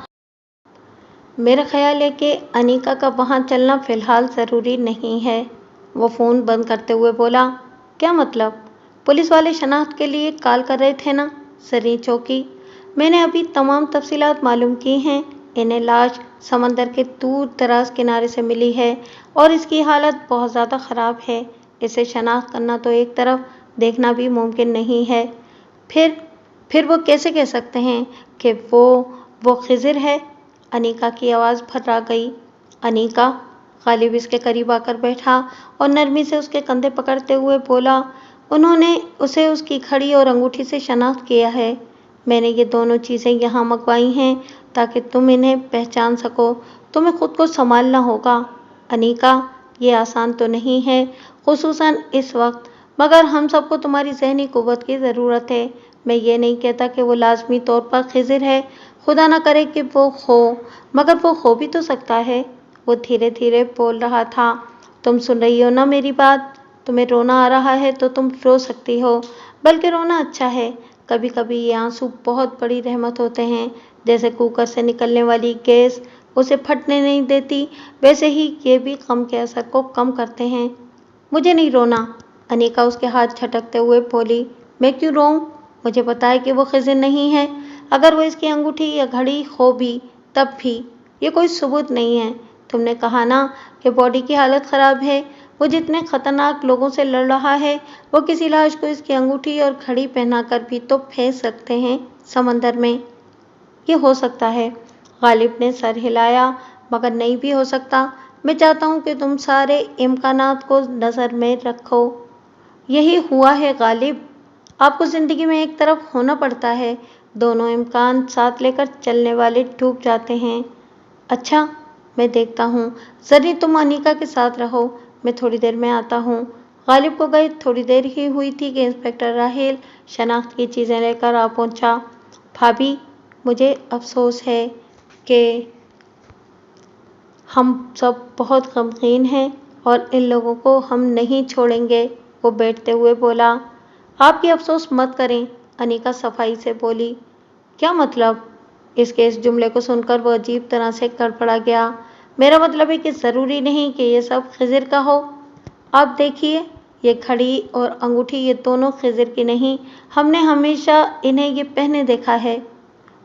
میرا خیال ہے کہ انیکا کا وہاں چلنا فی الحال ضروری نہیں ہے، وہ فون بند کرتے ہوئے بولا۔ کیا مطلب؟ پولیس والے شناخت کے لیے کال کر رہے تھے نا؟ زریں چونکی۔ میں نے ابھی تمام تفصیلات معلوم کی ہیں۔ انہیں لاش سمندر کے دور دراز کنارے سے ملی ہے اور اس کی حالت بہت زیادہ خراب ہے۔ اسے شناخت کرنا تو ایک طرف، دیکھنا بھی ممکن نہیں ہے۔ پھر وہ کیسے کہہ سکتے ہیں کہ وہ خضر ہے؟ انیکا کی آواز بھرا گئی۔ انیکا؟ غالب اس کے قریب آ کر بیٹھا اور نرمی سے اس کے کندھے پکڑتے ہوئے بولا۔ انہوں نے اسے اس کی گھڑی اور انگوٹھی سے شناخت کیا ہے۔ میں نے یہ دونوں چیزیں یہاں منگوائی ہیں تاکہ تم انہیں پہچان سکو۔ تمہیں خود کو سنبھالنا ہوگا انیکا، یہ آسان تو نہیں ہے، خصوصاً اس وقت، مگر ہم سب کو تمہاری ذہنی قوت کی ضرورت ہے۔ میں یہ نہیں کہتا کہ وہ لازمی طور پر خضر ہے، خدا نہ کرے کہ وہ ہو، مگر وہ ہو بھی تو سکتا ہے۔ وہ دھیرے دھیرے بول رہا تھا۔ تم سن رہی ہو نا میری بات؟ تمہیں رونا آ رہا ہے تو تم رو سکتی ہو، بلکہ رونا اچھا ہے۔ کبھی کبھی یہ آنسو بہت بڑی رحمت ہوتے ہیں، جیسے کوکر سے نکلنے والی گیس اسے پھٹنے نہیں دیتی، ویسے ہی یہ بھی غم کے اثر کو کم کرتے ہیں۔ مجھے نہیں رونا، انیکا اس کے ہاتھ جھٹکتے ہوئے بولی۔ میں کیوں روؤں؟ مجھے پتا ہے کہ وہ خضر نہیں ہے، اگر وہ اس کی انگوٹھی یا گھڑی ہو بھی تب بھی یہ کوئی ثبوت نہیں ہے۔ تم نے کہا نا کہ باڈی کی حالت خراب ہے، وہ جتنے خطرناک لوگوں سے لڑ رہا ہے، وہ کسی لاش کو اس کی انگوٹھی اور گھڑی پہنا کر بھی تو پھینک سکتے ہیں سمندر میں۔ یہ ہو سکتا ہے، غالب نے سر ہلایا، مگر نہیں بھی ہو سکتا۔ میں چاہتا ہوں کہ تم سارے امکانات کو نظر میں رکھو۔ یہی ہوا ہے غالب، آپ کو زندگی میں ایک طرف ہونا پڑتا ہے، دونوں امکان ساتھ لے کر چلنے والے ڈوب جاتے ہیں۔ اچھا، میں دیکھتا ہوں۔ زریں تم انیکا کے ساتھ رہو، میں تھوڑی دیر میں آتا ہوں۔ غالب کو گئے تھوڑی دیر ہی ہوئی تھی کہ انسپکٹر راحیل شناخت کی چیزیں لے کر آ پہنچا۔ بھابھی، مجھے افسوس ہے کہ ہم سب بہت غمگین ہیں اور ان لوگوں کو ہم نہیں چھوڑیں گے، وہ بیٹھتے ہوئے بولا۔ آپ بھی افسوس مت کریں، انیکا صفائی سے بولی۔ کیا مطلب؟ اس کے اس جملے کو سن کر وہ عجیب طرح سے گڑبڑا گیا۔ میرا مطلب ہے کہ ضروری نہیں کہ یہ سب خضر کا ہو۔ آپ دیکھیے، یہ گھڑی اور انگوٹھی یہ دونوں خضر کی نہیں، ہم نے ہمیشہ انہیں یہ پہنے دیکھا ہے۔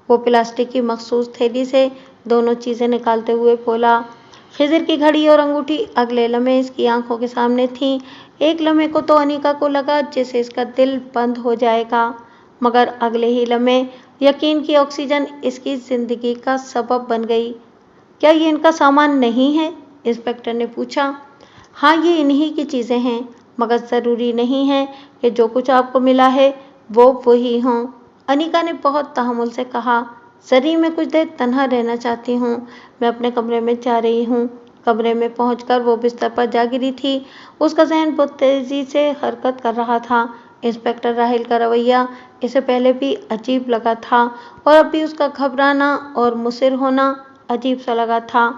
وہ پلاسٹک کی مخصوص تھیلی سے دونوں چیزیں نکالتے ہوئے بولا۔ خضر کی گھڑی اور انگوٹھی اگلے لمحے اس کی آنکھوں کے سامنے تھیں۔ ایک لمحے کو تو انیکا کو لگا جیسے اس کا دل بند ہو جائے گا، مگر اگلے ہی لمحے یقین کی آکسیجن اس کی زندگی کا سبب بن گئی۔ کیا یہ ان کا سامان نہیں ہے؟ انسپکٹر نے پوچھا۔ ہاں، یہ انہی کی چیزیں ہیں، مگر ضروری نہیں ہے کہ جو کچھ آپ کو ملا ہے وہ وہی ہوں۔ انیکا نے بہت تحمل سے کہا۔ زریں، میں کچھ دیر تنہا رہنا چاہتی ہوں، میں اپنے کمرے میں جا رہی ہوں۔ کمرے میں پہنچ کر وہ بستر پر جا گری تھی۔ اس کا ذہن بہت تیزی سے حرکت کر رہا تھا۔ انسپکٹر راہیل کا رویہ اسے پہلے بھی عجیب لگا تھا اور اب بھی اس کا گھبرانا اور مصر ہونا عجیب سا لگا تھا۔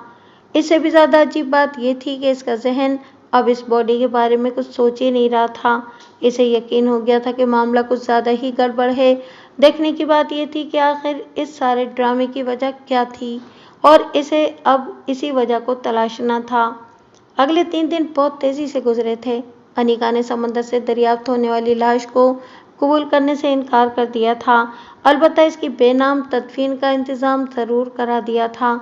اس سے بھی زیادہ عجیب بات یہ تھی کہ اس کا ذہن اب اس باڈی کے بارے میں کچھ سوچ ہی نہیں رہا تھا۔ اسے یقین ہو گیا تھا کہ معاملہ کچھ زیادہ ہی گڑبڑ ہے۔ دیکھنے کی بات یہ تھی کہ آخر اس سارے ڈرامے کی وجہ کیا تھی اور اسے اب اسی وجہ کو تلاشنا تھا۔ اگلے 3 دن بہت تیزی سے گزرے تھے۔ انیکا نے سمندر سے دریافت ہونے والی لاش کو قبول کرنے سے انکار کر دیا تھا، البتہ اس کی بے نام تدفین کا انتظام ضرور کرا دیا تھا۔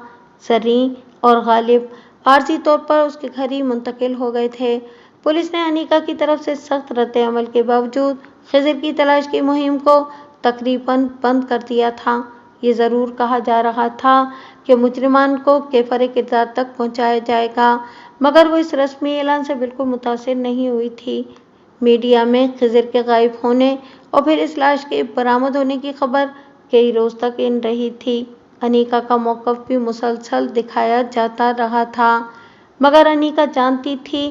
زریں اور غالب عارضی طور پر اس کے گھر ہی منتقل ہو گئے تھے۔ پولیس نے انیکا کی طرف سے سخت رد عمل کے باوجود خضر کی تلاش کی مہم کو تقریباً بند کر دیا تھا۔ یہ ضرور کہا جا رہا تھا کہ مجرمان کو کیفر کردار تک پہنچایا جائے گا، مگر وہ اس رسمی اعلان سے بالکل متاثر نہیں ہوئی تھی۔ میڈیا میں خضر کے غائب ہونے اور پھر اس لاش کے برآمد ہونے کی خبر کئی روز تک ان رہی تھی۔ انیکا کا موقف بھی مسلسل دکھایا جاتا رہا تھا، مگر انیکا جانتی تھی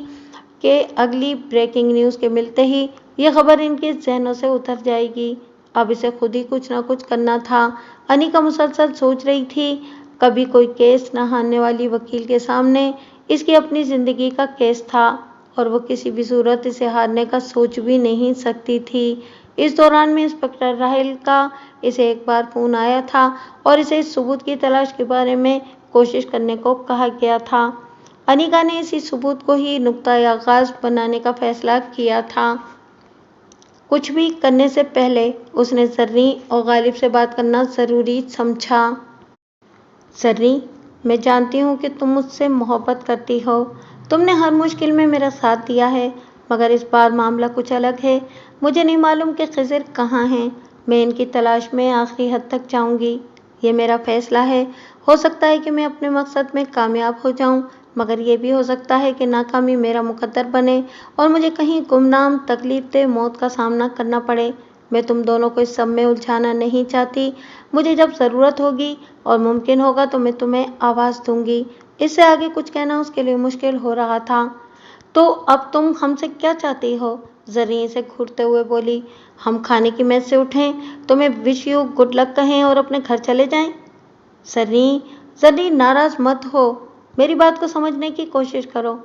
کہ اگلی بریکنگ نیوز کے ملتے ہی یہ خبر ان کے ذہنوں سے اتر جائے گی۔ اب اسے خود ہی کچھ نہ کچھ کرنا تھا۔ انیکا مسلسل سوچ رہی تھی، کبھی کوئی کیس نہ ہارنے والی وکیل کے سامنے اس کی اپنی زندگی کا کیس تھا اور وہ کسی بھی صورت اسے ہارنے کا سوچ بھی نہیں سکتی تھی۔ اس دوران میں انسپکٹر راہیل کا اسے ایک بار فون آیا تھا اور اسے اس ثبوت کی تلاش کے بارے میں کوشش کرنے کو کہا گیا تھا۔ انیکا نے اسی ثبوت کو ہی نقطۂ آغاز بنانے کا فیصلہ کیا تھا۔ کچھ بھی کرنے سے پہلے اس نے زریں اور غالب سے بات کرنا ضروری سمجھا۔ زریں، میں جانتی ہوں کہ تم مجھ سے محبت کرتی ہو، تم نے ہر مشکل میں میرا ساتھ دیا ہے، مگر اس بار معاملہ کچھ الگ ہے۔ مجھے نہیں معلوم کہ خضر کہاں ہیں۔ میں ان کی تلاش میں آخری حد تک جاؤں گی، یہ میرا فیصلہ ہے۔ ہو سکتا ہے کہ میں اپنے مقصد میں کامیاب ہو جاؤں، مگر یہ بھی ہو سکتا ہے کہ ناکامی میرا مقدر بنے اور مجھے کہیں گمنام تکلیف دہ موت کا سامنا کرنا پڑے۔ میں تم دونوں کو اس سب میں الجھانا نہیں چاہتی۔ مجھے جب ضرورت ہوگی اور ممکن ہوگا تو میں تمہیں آواز دوں گی۔ اس سے آگے کچھ کہنا اس کے لیے مشکل ہو رہا تھا۔ تو اب تم ہم سے کیا چاہتی ہو؟ زریں اسے گھورتے ہوئے بولی۔ ہم کھانے کی میز سے اٹھیں، تمہیں وش یو گڈ لک کہیں اور اپنے گھر چلے جائیں؟ زریں ناراض مت ہو، میری بات کو سمجھنے کی کوشش کرو۔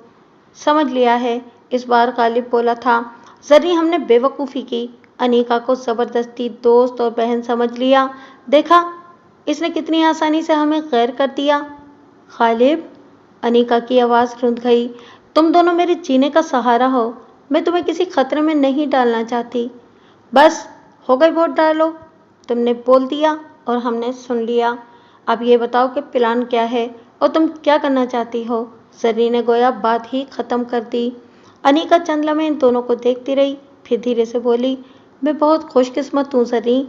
سمجھ لیا ہے، اس بار غالب بولا تھا۔ زریں، ہم نے بے وقوفی کی، انیکا کو زبردستی دوست اور بہن سمجھ لیا، دیکھا اس نے کتنی آسانی سے ہمیں غیر کر دیا۔ غالب، انیکا کی آواز رند گئی، تم دونوں میرے جینے کا سہارا ہو، میں تمہیں کسی خطرے میں نہیں ڈالنا چاہتی۔ بس ہو گئی بہت ڈائلاگ، تم نے بول دیا اور ہم نے سن لیا۔ اب یہ بتاؤ کہ پلان کیا ہے اور تم کیا کرنا چاہتی ہو؟ زریں نے گویا بات ہی ختم کر دی۔ انیکا چند لمحے ان دونوں کو دیکھتی رہی، پھر دھیرے سے بولی، میں بہت خوش قسمت ہوں زریں،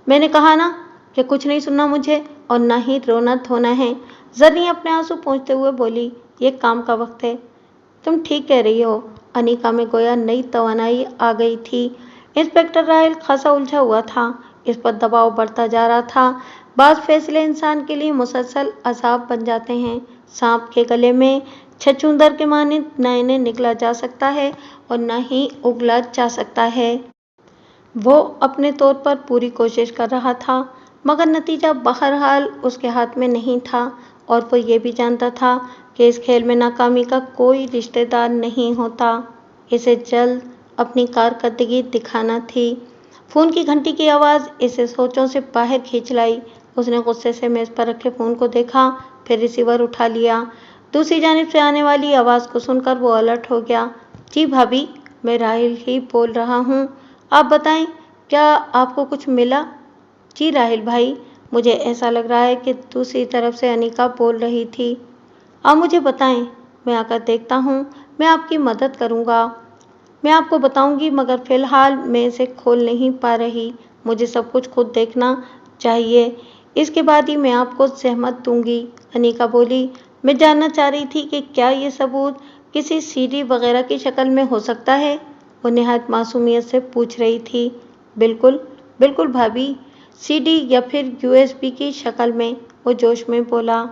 میں نے کہا نا کہ کچھ نہیں سننا مجھے اور نہ ہی رونا دھونا ہے۔ زریں اپنے آنسو پونچھتے ہوئے بولی، یہ کام کا وقت ہے۔ تم ٹھیک کہہ رہی ہو۔ انیکا میں گویا نئی توانائی آ گئی تھی۔ انسپکٹر راہیل خاصا الجھا ہوا تھا، اس پر دباؤ بڑھتا جا رہا تھا۔ بعض فیصلے انسان کے لیے مسلسل عذاب بن جاتے ہیں۔ سانپ کے گلے میں چھچھندر کے مانند نہ انہیں نگلا جا سکتا ہے اور نہ ہی اگلا جا سکتا ہے۔ وہ اپنے طور پر پوری کوشش کر رہا تھا، مگر نتیجہ بہرحال اس کے ہاتھ میں نہیں تھا، اور وہ یہ بھی جانتا تھا کہ اس کھیل میں ناکامی کا کوئی رشتہ دار نہیں ہوتا۔ اسے جلد اپنی کارکردگی دکھانا تھی۔ فون کی گھنٹی کی آواز اسے سوچوں سے باہر کھینچ لائی۔ اس نے غصے سے میز پر رکھے فون کو دیکھا، پھر ریسیور اٹھا لیا۔ دوسری جانب سے آنے والی آواز کو سن کر وہ الرٹ ہو گیا۔ جی بھابھی، میں راہل ہی بول رہا ہوں، آپ بتائیں کیا آپ کو کچھ ملا؟ جی راہل بھائی، مجھے ایسا لگ رہا ہے کہ دوسری طرف سے انیکا بول رہی تھی۔ آپ مجھے بتائیں، میں آ کر دیکھتا ہوں، میں آپ کی مدد کروں گا۔ میں آپ کو بتاؤں گی مگر فی الحال میں اسے کھول نہیں پا رہی، مجھے سب کچھ خود دیکھنا چاہیے، اس کے بعد ہی میں آپ کو زحمت دوں گی۔ انیکا بولی، میں جاننا چاہ رہی تھی کہ کیا یہ ثبوت کسی سی ڈی وغیرہ کی شکل میں ہو سکتا ہے؟ وہ نہایت معصومیت سے پوچھ رہی تھی۔ بالکل بالکل بھابھی، سی ڈی یا پھر یو ایس بی کی شکل میں، وہ جوش میں بولا۔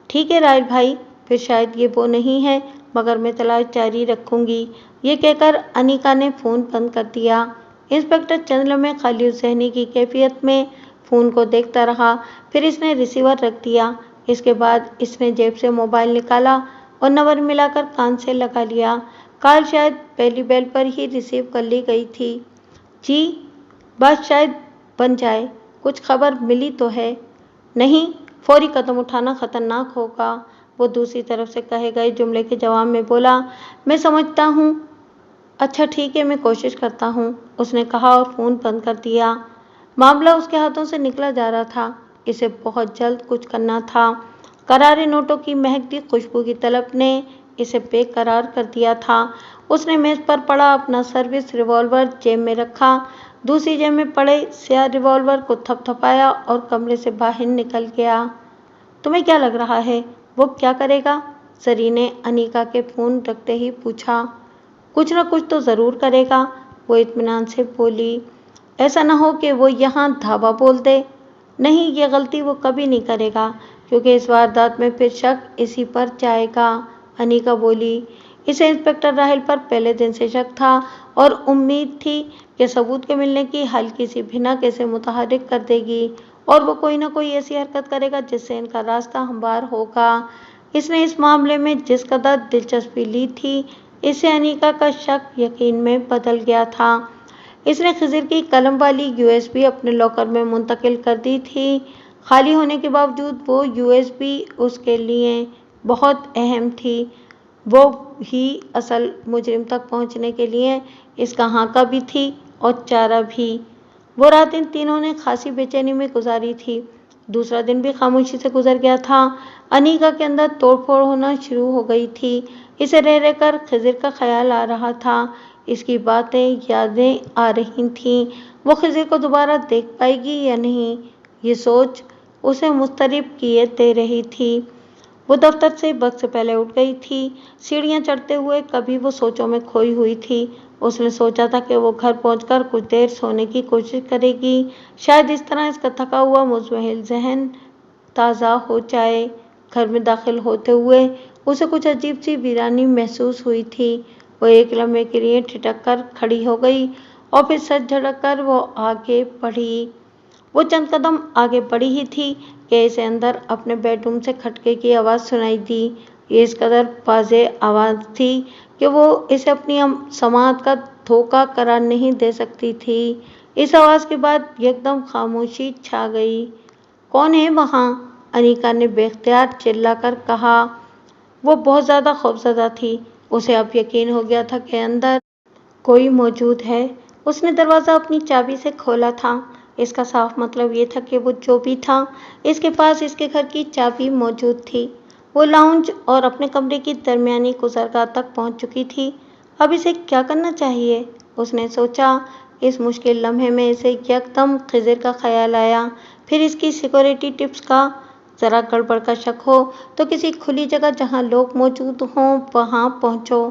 ٹھیک ہے راہل بھائی، پھر شاید یہ وہ نہیں ہے، مگر میں تلاش جاری رکھوں گی۔ یہ کہہ کر انیکا نے فون بند کر دیا۔ انسپکٹر چند لمحے خالی ذہنی کی کیفیت میں فون کو دیکھتا رہا، پھر اس نے ریسیور رکھ دیا۔ اس کے بعد اس نے جیب سے موبائل نکالا اور نمبر ملا کر کان سے لگا لیا۔ کال شاید پہلی بیل پر ہی ریسیو کر لی گئی تھی۔ جی، بات شاید بن جائے، کچھ خبر ملی تو ہے؟ نہیں، فوری قدم اٹھانا خطرناک ہوگا، وہ دوسری طرف سے کہے گئے جملے کے جواب میں بولا۔ میں سمجھتا ہوں، اچھا ٹھیک ہے، میں کوشش کرتا ہوں، اس نے کہا اور فون بند کر دیا۔ معاملہ اس کے ہاتھوں سے نکلا جا رہا تھا، اسے بہت جلد کچھ کرنا تھا۔ کرارے نوٹوں کی مہکتی خوشبو کی طلب نے اسے بے قرار کر دیا تھا۔ اس نے میز پر پڑا اپنا سروس ریوالور جیب میں رکھا، دوسری جیب میں پڑے سیاہ ریوالور کو تھپ تھپایا اور کمرے سے باہر نکل گیا۔ تمہیں کیا لگ رہا ہے وہ کیا کرے گا؟ زری نے انیکا کے فون رکھتے ہی پوچھا۔ کچھ نہ کچھ تو ضرور کرے گا، وہ اطمینان سے بولی۔ ایسا نہ ہو کہ وہ یہاں دھاوا بول دے۔ نہیں، یہ غلطی وہ کبھی نہیں کرے گا، کیونکہ اس واردات میں پھر شک اسی پر جائے گا، انیکا بولی۔ اسے انسپکٹر راہل پر پہلے دن سے شک تھا اور امید تھی کہ ثبوت کے ملنے کی ہلکی سی بھنک اسے متحرک کر دے گی اور وہ کوئی نہ کوئی ایسی حرکت کرے گا جس سے ان کا راستہ ہموار ہوگا۔ اس نے اس معاملے میں جس قدر دلچسپی لی تھی، اس سے انیکا کا شک یقین میں بدل گیا تھا۔ اس نے خضر کی قلم والی یو ایس بی اپنے لاکر میں منتقل کر دی تھی۔ خالی ہونے کے باوجود وہ یو ایس بی اس کے لیے بہت اہم تھی، وہ ہی اصل مجرم تک پہنچنے کے لیے اس کا ہانکا بھی تھی اور چارہ بھی۔ وہ رات ان تینوں نے خاصی بے چینی میں گزاری تھی۔ دوسرا دن بھی خاموشی سے گزر گیا تھا۔ انیکا کے اندر توڑ پھوڑ ہونا شروع ہو گئی تھی۔ اسے رہ رہ کر خضر کا خیال آ رہا تھا، اس کی باتیں یادیں آ رہی تھیں۔ وہ خضر کو دوبارہ دیکھ پائے گی یا نہیں، یہ سوچ اسے مضطرب کیے دے رہی تھی۔ وہ دفتر سے وقت سے پہلے اٹھ گئی تھی۔ سیڑھیاں چڑھتے ہوئے کبھی وہ سوچوں میں کھوئی ہوئی تھی۔ اس نے سوچا تھا کہ وہ گھر پہنچ کر کچھ دیر سونے کی کوشش کرے گی، شاید اس طرح اس کا تھکا ہوا مضمحل ذہن تازہ ہو جائے۔ گھر میں داخل ہوتے ہوئے اسے کچھ عجیب سی ویرانی محسوس ہوئی تھی۔ وہ ایک لمحے کے لیے ٹھٹک کر کھڑی ہو گئی اور پھر سر جھٹک کر وہ آگے بڑھی۔ وہ چند قدم آگے بڑھی ہی تھی کہ اسے اندر اپنے بیڈ روم سے کھٹکے کی آواز سنائی دی۔ یہ اس قدر واضح آواز تھی کہ وہ اسے اپنی سماعت کا دھوکہ قرار نہیں دے سکتی تھی۔ اس آواز کے بعد یکدم خاموشی چھا گئی۔ کون ہے وہاں؟ انیکا نے بے اختیار چلا کر کہا۔ وہ بہت زیادہ خوفزدہ تھی، اسے اب یقین ہو گیا تھا کہ اندر کوئی موجود ہے۔ اس نے دروازہ اپنی چابی سے کھولا تھا، اس کا صاف مطلب یہ تھا کہ وہ جو بھی تھا اس کے پاس اس کے گھر کی چابی موجود تھی۔ وہ لاؤنج اور اپنے کمرے کی درمیانی گزرگاہ تک پہنچ چکی تھی۔ اب اسے کیا کرنا چاہیے، اس نے سوچا۔ اس مشکل لمحے میں اسے یکدم خضر کا خیال آیا، پھر اس کی سیکورٹی ٹپس کا۔ ذرا گڑبڑ کا شک ہو تو کسی کھلی جگہ جہاں لوگ موجود ہوں وہاں پہنچو۔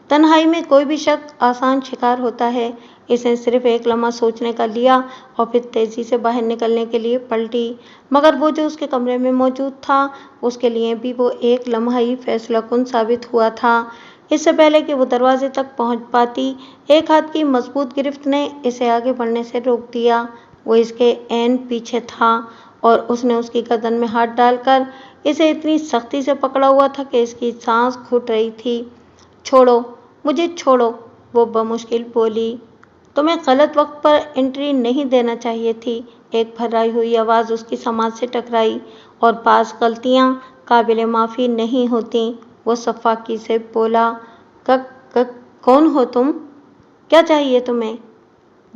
تنہائی میں کوئی بھی شخص آسان شکار ہوتا ہے۔ اس نے صرف ایک لمحہ سوچنے کا لیا اور پھر تیزی سے باہر نکلنے کے لیے پلٹی، مگر وہ جو اس کے کمرے میں موجود تھا اس کے لیے بھی وہ ایک لمحہ ہی فیصلہ کن ثابت ہوا تھا۔ اس سے پہلے کہ وہ دروازے تک پہنچ پاتی، ایک ہاتھ کی مضبوط گرفت نے اسے آگے بڑھنے سے روک دیا۔ وہ اس کے عین پیچھے تھا اور اس نے اس کی گردن میں ہاتھ ڈال کر اسے اتنی سختی سے پکڑا ہوا تھا کہ اس کی سانس گھٹ رہی تھی۔ چھوڑو مجھے، چھوڑو، وہ بمشکل بولی۔ تمہیں غلط وقت پر انٹری نہیں دینا چاہیے تھی، ایک بھرائی ہوئی آواز اس کی سماعت سے ٹکرائی۔ اور بعض غلطیاں قابل معافی نہیں ہوتیں، وہ سفاکی سے بولا۔ کون ہو تم؟ کیا چاہیے تمہیں؟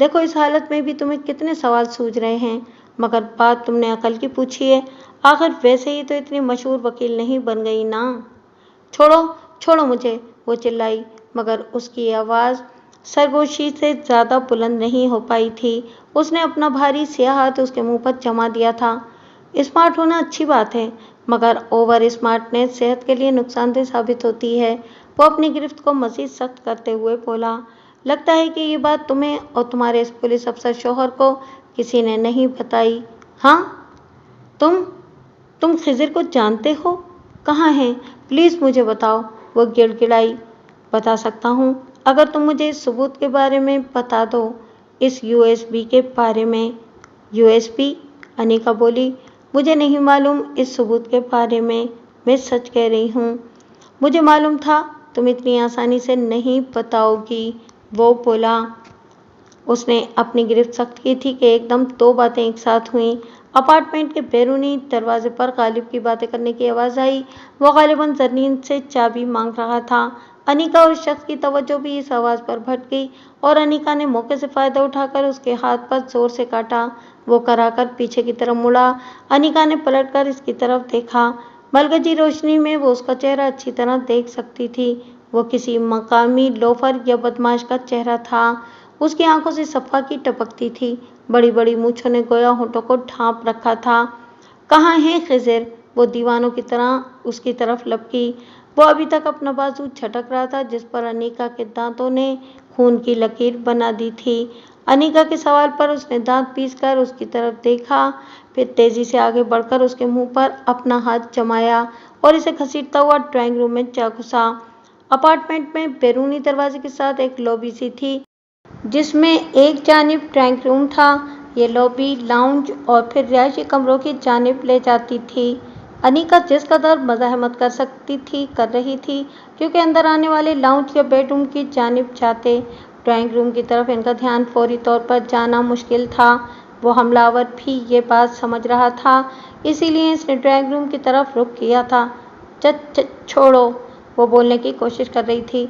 دیکھو اس حالت میں بھی تمہیں کتنے سوال سوجھ رہے ہیں، مگر بات تم نے عقل کی پوچھی ہے، آخر ویسے ہی تو اتنی مشہور وکیل نہیں بن گئی نا۔ چھوڑو چھوڑو مجھے، وہ چلائی، مگر اس کی آواز سرگوشی سے زیادہ بلند نہیں ہو پائی تھی۔ اس نے اپنا بھاری سیاہ ہاتھ اس کے منہ پر جما دیا تھا۔ اسمارٹ ہونا اچھی بات ہے، مگر اوور اسمارٹنیس صحت کے لیے نقصان دہ ثابت ہوتی ہے۔ وہ اپنی گرفت کو مزید سخت کرتے ہوئے بولا، لگتا ہے کہ یہ بات تمہیں اور تمہارے اس پولیس افسر شوہر کو کسی نے نہیں بتائی۔ ہاں؟ تم خضر کو جانتے ہو؟ کہاں ہیں؟ پلیز مجھے بتاؤ، وہ گڑ گڑائی۔ بتا سکتا ہوں، اگر تم مجھے اس ثبوت کے بارے میں بتا دو، اس USB کے بارے میں۔ USB؟ انیکا بولی، مجھے نہیں معلوم اس ثبوت کے بارے میں سچ کہہ رہی ہوں۔ مجھے معلوم تھا تم اتنی آسانی سے نہیں بتاؤ گی، وہ بولا۔ اس نے اپنی گرفت سخت کی تھی کہ ایک دم دو باتیں ایک ساتھ ہوئیں۔ اپارٹمنٹ کے بیرونی دروازے پر غالب کی باتیں کرنے کی آواز آئی۔ وہ غالباً زرین سے چابی مانگ رہا تھا۔ انیکا اور اس شخص کی توجہ بھی اس آواز پر بھٹ گئی اور انیکا نے موقع سے فائدہ اٹھا کر اس کے ہاتھ پر زور سے کاٹا۔ وہ کرا کر پیچھے کی طرف مڑا۔ انیکا نے پلٹ کر اس کی طرف دیکھا۔ ملگجی روشنی میں وہ اس کا چہرہ اچھی طرح دیکھ سکتی تھی۔ وہ کسی مقامی لوفر یا بدماش کا چہرہ تھا۔ اس کی آنکھوں سے صفا کی ٹپکتی تھی۔ بڑی بڑی مونچھوں نے گویا ہونٹوں کو ڈھانپ رکھا تھا۔ کہاں ہے خضر؟ وہ دیوانوں کی طرح اس کی طرف لپکی۔ وہ ابھی تک اپنا بازو جھٹک رہا تھا جس پر انیکا کے دانتوں نے خون کی لکیر بنا دی تھی۔ انیکا کے سوال پر اس نے دانت پیس کر اس کی طرف دیکھا، پھر تیزی سے آگے بڑھ کر اس کے منہ پر اپنا ہاتھ جمایا اور اسے گھسیٹتا ہوا ڈرائنگ روم میں جا گھسا۔ اپارٹمنٹ میں بیرونی دروازے کے ساتھ ایک لابی سی تھی جس میں ایک جانب ڈرائنگ روم تھا۔ یہ لابی لاؤنج اور پھر رہائشی کمروں کی جانب لے جاتی تھی۔ انیکا جس قدر مزاحمت کر سکتی تھی کر رہی تھی، کیونکہ اندر آنے والے لاؤنج یا بیڈ روم کی جانب جاتے ڈرائنگ روم کی طرف ان کا دھیان فوری طور پر جانا مشکل تھا۔ وہ حملہ آور بھی یہ بات سمجھ رہا تھا، اسی لیے اس نے ڈرائنگ روم کی طرف رخ کیا تھا۔ چھوڑو، وہ بولنے کی کوشش کر رہی تھی۔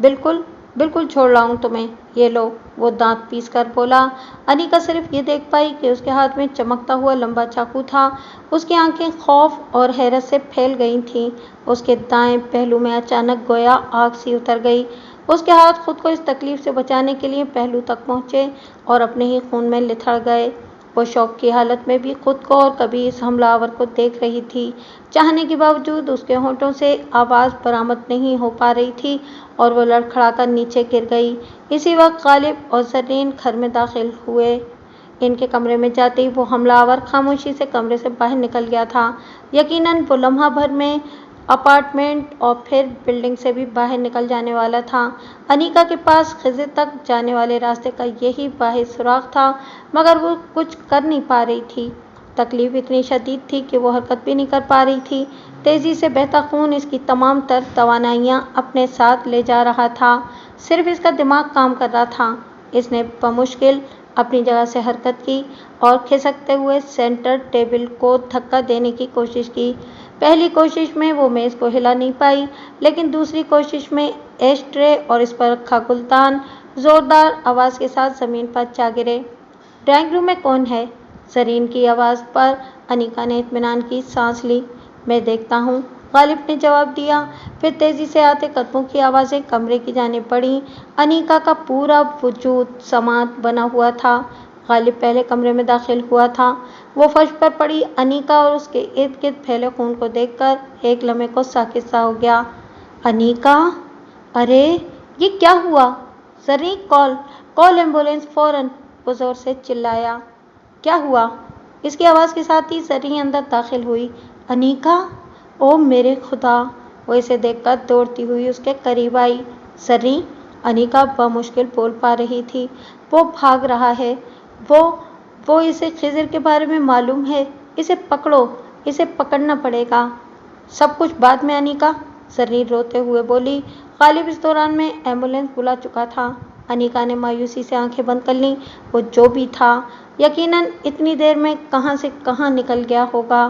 بالکل بالکل چھوڑ رہا ہوں تمہیں، یہ لو، وہ دانت پیس کر بولا۔ انیکا صرف یہ دیکھ پائی کہ اس کے ہاتھ میں چمکتا ہوا لمبا چاقو تھا۔ اس کی آنکھیں خوف اور حیرت سے پھیل گئی تھیں۔ اس کے دائیں پہلو میں اچانک گویا آگ سی اتر گئی۔ اس کے ہاتھ خود کو اس تکلیف سے بچانے کے لیے پہلو تک پہنچے اور اپنے ہی خون میں لتھڑ گئے۔ وہ شوق کی حالت میں بھی خود کو اور کبھی اس حملہ آور کو دیکھ رہی تھی۔ چاہنے کے باوجود اس کے ہونٹوں سے آواز برآمد نہیں ہو پا رہی تھی اور وہ لڑکھڑا کر نیچے گر گئی۔ اسی وقت غالب اور زرین گھر میں داخل ہوئے۔ ان کے کمرے میں جاتے ہی وہ حملہ آور خاموشی سے کمرے سے باہر نکل گیا تھا۔ یقیناً وہ لمحہ بھر میں اپارٹمنٹ اور پھر بلڈنگ سے بھی باہر نکل جانے والا تھا۔ انیکا کے پاس خضر تک جانے والے راستے کا یہی واحد سراغ تھا، مگر وہ کچھ کر نہیں پا رہی تھی۔ تکلیف اتنی شدید تھی کہ وہ حرکت بھی نہیں کر پا رہی تھی۔ تیزی سے بہتا خون اس کی تمام تر توانائیاں اپنے ساتھ لے جا رہا تھا۔ صرف اس کا دماغ کام کر رہا تھا۔ اس نے بمشکل اپنی جگہ سے حرکت کی اور کھسکتے ہوئے سینٹر ٹیبل کو دھکا دینے کی کوشش کی۔ پہلی کوشش میں وہ میز کو ہلا نہیں پائی، لیکن دوسری کوشش میں ایش ٹرے اور اس پر رکھا گلدان زوردار آواز کے ساتھ زمین پر جا گرے۔ ڈرائنگ روم میں کون ہے؟ زرین کی آواز پر انیکا نے اطمینان کی سانس لی۔ میں دیکھتا ہوں، غالب نے جواب دیا۔ پھر تیزی سے آتے قدموں کی آوازیں کمرے کی جانب بڑھیں۔ انیکا کا پورا وجود سماعت بنا ہوا تھا۔ غالب پہلے کمرے میں داخل ہوا تھا۔ وہ فرش پر پڑی انیکا اور اس کے ارد گرد پھیلے خون کو دیکھ کر ایک لمحے کو ساکت سا ہو گیا۔ انیکا! ارے یہ کیا ہوا؟ زرین، کال ایمبولینس فوراً، وہ زور سے چلایا۔ کیا ہوا؟ اس کی آواز کے ساتھ ہی زرین اندر داخل ہوئی۔ انیکا! او میرے خدا! وہ اسے دیکھ کر دوڑتی ہوئی اس کے قریب آئی۔ زرین! انیکا بمشکل بول پا رہی تھی۔ وہ بھاگ رہا ہے۔ وہ اسے خضر کے بارے میں معلوم ہے۔ اسے پکڑو، اسے پکڑنا پڑے گا۔ سب کچھ بعد میں انیکا، زرین روتے ہوئے بولی۔ غالب اس دوران میں ایمبولینس بلا چکا تھا۔ انیکا نے مایوسی سے آنکھیں بند کر لیں۔ وہ جو بھی تھا، یقیناً اتنی دیر میں کہاں سے کہاں نکل گیا ہوگا۔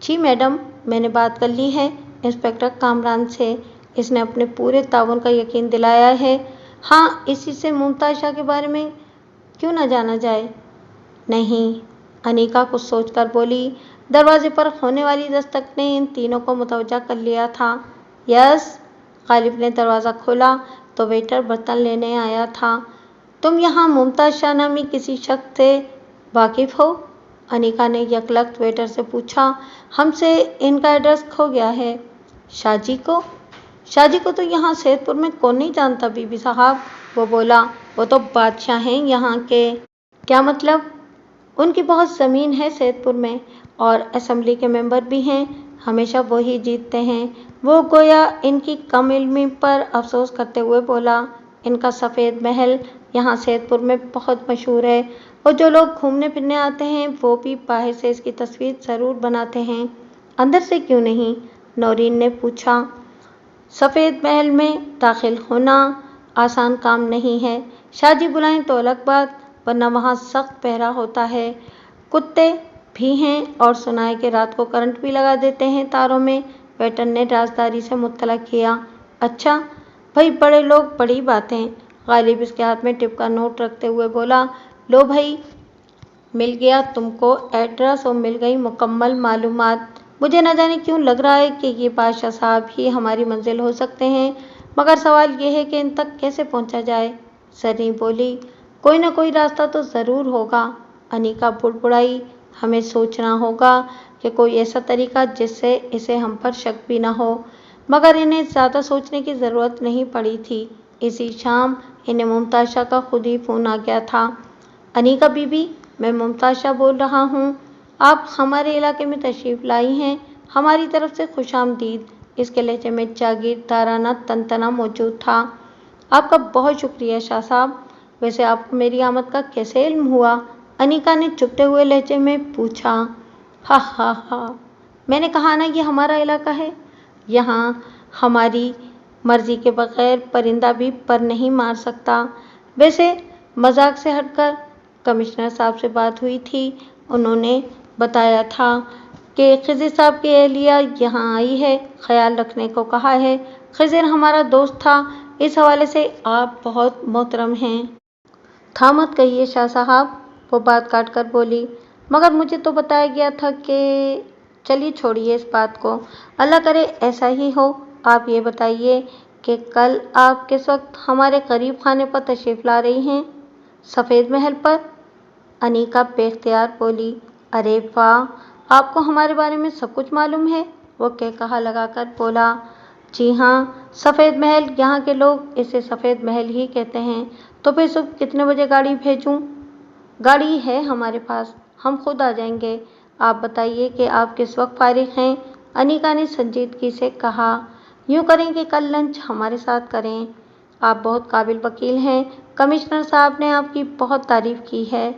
جی میڈم، میں نے بات کر لی ہے انسپکٹر کامران سے، اس نے اپنے پورے تعاون کا یقین دلایا ہے۔ ہاں، اسی سے ممتاز شاہ کے بارے میں کیوں نہ جانا جائے؟ نہیں، انیکا کچھ سوچ کر بولی۔ دروازے پر ہونے والی دستک نے ان تینوں کو متوجہ کر لیا تھا۔ یس، غالب نے دروازہ کھولا تو ویٹر برتن لینے آیا تھا۔ تم یہاں ممتاز شاہ نامی کسی شخص سے واقف ہو؟ انیکا نے یکلخت ویٹر سے پوچھا۔ ہم سے ان کا ایڈریس کھو گیا ہے۔ شاہ جی کو؟ شاہ جی کو تو یہاں سید پور میں کون نہیں جانتا بی بی صاحب، وہ بولا۔ وہ تو بادشاہ ہیں یہاں کے۔ کیا مطلب؟ ان کی بہت زمین ہے سید پور میں اور اسمبلی کے ممبر بھی ہیں، ہمیشہ وہی جیتتے ہیں۔ وہ گویا ان کی کم علمی پر افسوس کرتے ہوئے بولا۔ ان کا سفید محل یہاں سید پور میں بہت مشہور ہے اور جو لوگ گھومنے پھرنے آتے ہیں وہ بھی باہر سے اس کی تصویر ضرور بناتے ہیں، اندر سے کیوں نہیں؟ نورین نے پوچھا۔ سفید محل میں داخل ہونا آسان کام نہیں ہے، شاہ جی بلائیں تو الگ بات، ورنہ وہاں سخت پہرا ہوتا ہے، کتے بھی ہیں اور سنا ہے کہ رات کو کرنٹ بھی لگا دیتے ہیں تاروں میں، ویٹر نے رازداری سے مطلع کیا۔ اچھا بھائی، بڑے لوگ بڑی باتیں، غالب اس کے ہاتھ میں ٹپ کا نوٹ رکھتے ہوئے بولا۔ لو بھائی، مل گیا تم کو ایڈریس اور مل گئی مکمل معلومات۔ مجھے نہ جانے کیوں لگ رہا ہے کہ یہ بادشاہ صاحب ہی ہماری منزل ہو سکتے ہیں، مگر سوال یہ ہے کہ ان تک کیسے پہنچا جائے؟ زریں بولی۔ کوئی نہ کوئی راستہ تو ضرور ہوگا، انیکا بڑبڑائی۔ ہمیں سوچنا ہوگا کہ کوئی ایسا طریقہ جس سے اسے ہم پر شک بھی نہ ہو، مگر انہیں زیادہ سوچنے کی ضرورت نہیں پڑی تھی۔ اسی شام انہیں ممتاز شاہ کا خود ہی فون آ گیا تھا۔ انیکا بی بی، میں ممتاز شاہ بول رہا ہوں، آپ ہمارے علاقے میں تشریف لائی ہیں، ہماری طرف سے خوش آمدید۔ اس کے لہجے میں جاگیردارانہ تنتنا موجود تھا۔ آپ کا بہت شکریہ شاہ صاحب، ویسے آپ کو میری آمد کا کیسے علم ہوا؟ انیکا نے چبھتے ہوئے لہجے میں پوچھا۔ ہا ہا ہا، میں نے کہا نا یہ ہمارا علاقہ ہے، یہاں ہماری مرضی کے بغیر پرندہ بھی پر نہیں مار سکتا۔ ویسے مذاق سے ہٹ کر کمشنر صاحب سے بات ہوئی تھی، انہوں نے بتایا تھا کہ خضر صاحب کی اہلیہ یہاں آئی ہے، خیال رکھنے کو کہا ہے۔ خضر ہمارا دوست تھا، اس حوالے سے آپ بہت محترم ہیں۔ تھا مت کہیے شاہ صاحب، وہ بات کاٹ کر بولی۔ مگر مجھے تو بتایا گیا تھا کہ… چلیے چھوڑیے اس بات کو، اللہ کرے ایسا ہی ہو۔ آپ یہ بتائیے کہ کل آپ کس وقت ہمارے غریب خانے پر تشریف لا رہی ہیں؟ سفید محل پر؟ انیکا بے اختیار بولی۔ ارے واہ، آپ کو ہمارے بارے میں سب کچھ معلوم ہے، وہ کہا لگا کر بولا۔ جی ہاں، سفید محل، یہاں کے لوگ اسے سفید محل ہی کہتے ہیں۔ تو پھر صبح کتنے بجے گاڑی بھیجوں؟ گاڑی ہے ہمارے پاس، ہم خود آ جائیں گے۔ آپ بتائیے کہ آپ کس وقت فارغ ہیں؟ انیکا نے سنجیدگی سے کہا۔ یوں کریں کہ کل لنچ ہمارے ساتھ کریں، آپ بہت قابل وکیل ہیں، کمشنر صاحب نے آپ کی بہت تعریف کی ہے۔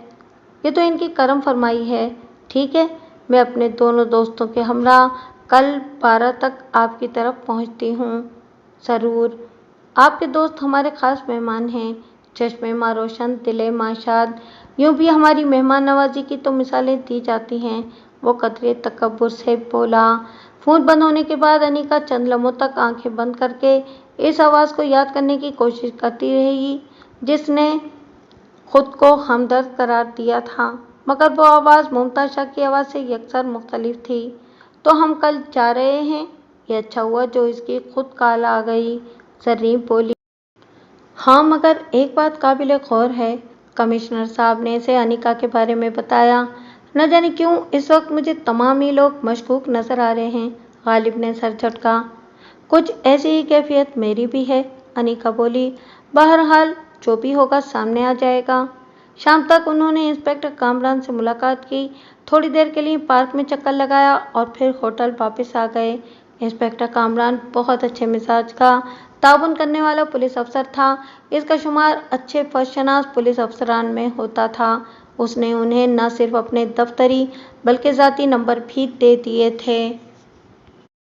یہ تو ان کی کرم فرمائی ہے۔ ٹھیک ہے، میں اپنے دونوں دوستوں کے ہمراہ کل 12 تک آپ کی طرف پہنچتی ہوں۔ ضرور، آپ کے دوست ہمارے خاص مہمان ہیں، چشمے ماں روشن دلِ ماں شاد، یوں بھی ہماری مہمان نوازی کی تو مثالیں دی جاتی ہیں، وہ قدرے تکبر سے بولا۔ فون بند ہونے کے بعد انیکا چند لمحوں تک آنکھیں بند کر کے اس آواز کو یاد کرنے کی کوشش کرتی رہی جس نے خود کو ہمدرد قرار دیا تھا، مگر وہ آواز ممتاز شاہ کی آواز سے یکسر مختلف تھی۔ تو ہم کل جا رہے ہیں، یہ اچھا ہوا جو اس کی خود کال آ گئی، زریں بولی۔ ہاں مگر ایک بات قابل غور ہے، کمشنر صاحب نے اسے انیکا کے بارے میں بتایا۔ نہ جانے کیوں اس وقت مجھے تمام ہی لوگ مشکوک نظر آ رہے ہیں، غالب نے سر جھٹکا۔ کچھ ایسی ہی کیفیت میری بھی ہے، انیکا بولی۔ بہرحال جو بھی ہوگا سامنے آ جائے گا۔ شام تک انہوں نے انسپکٹر کامران سے ملاقات کی، تھوڑی دیر کے لیے پارک میں چکر لگایا اور پھر ہوٹل واپس آ گئے۔ انسپکٹر کامران بہت اچھے مزاج کا، تعاون کرنے والا پولیس افسر تھا، اس کا شمار اچھے فرد شناس پولیس افسران میں ہوتا تھا۔ اس نے انہیں نہ صرف اپنے دفتری بلکہ ذاتی نمبر بھی دے دیے تھے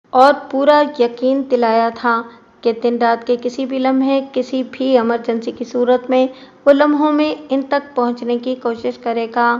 اور پورا یقین دلایا تھا کہ دن رات کے کسی بھی لمحے، کسی بھی ایمرجنسی کی صورت میں وہ لمحوں میں ان تک پہنچنے کی کوشش کرے گا۔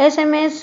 SMS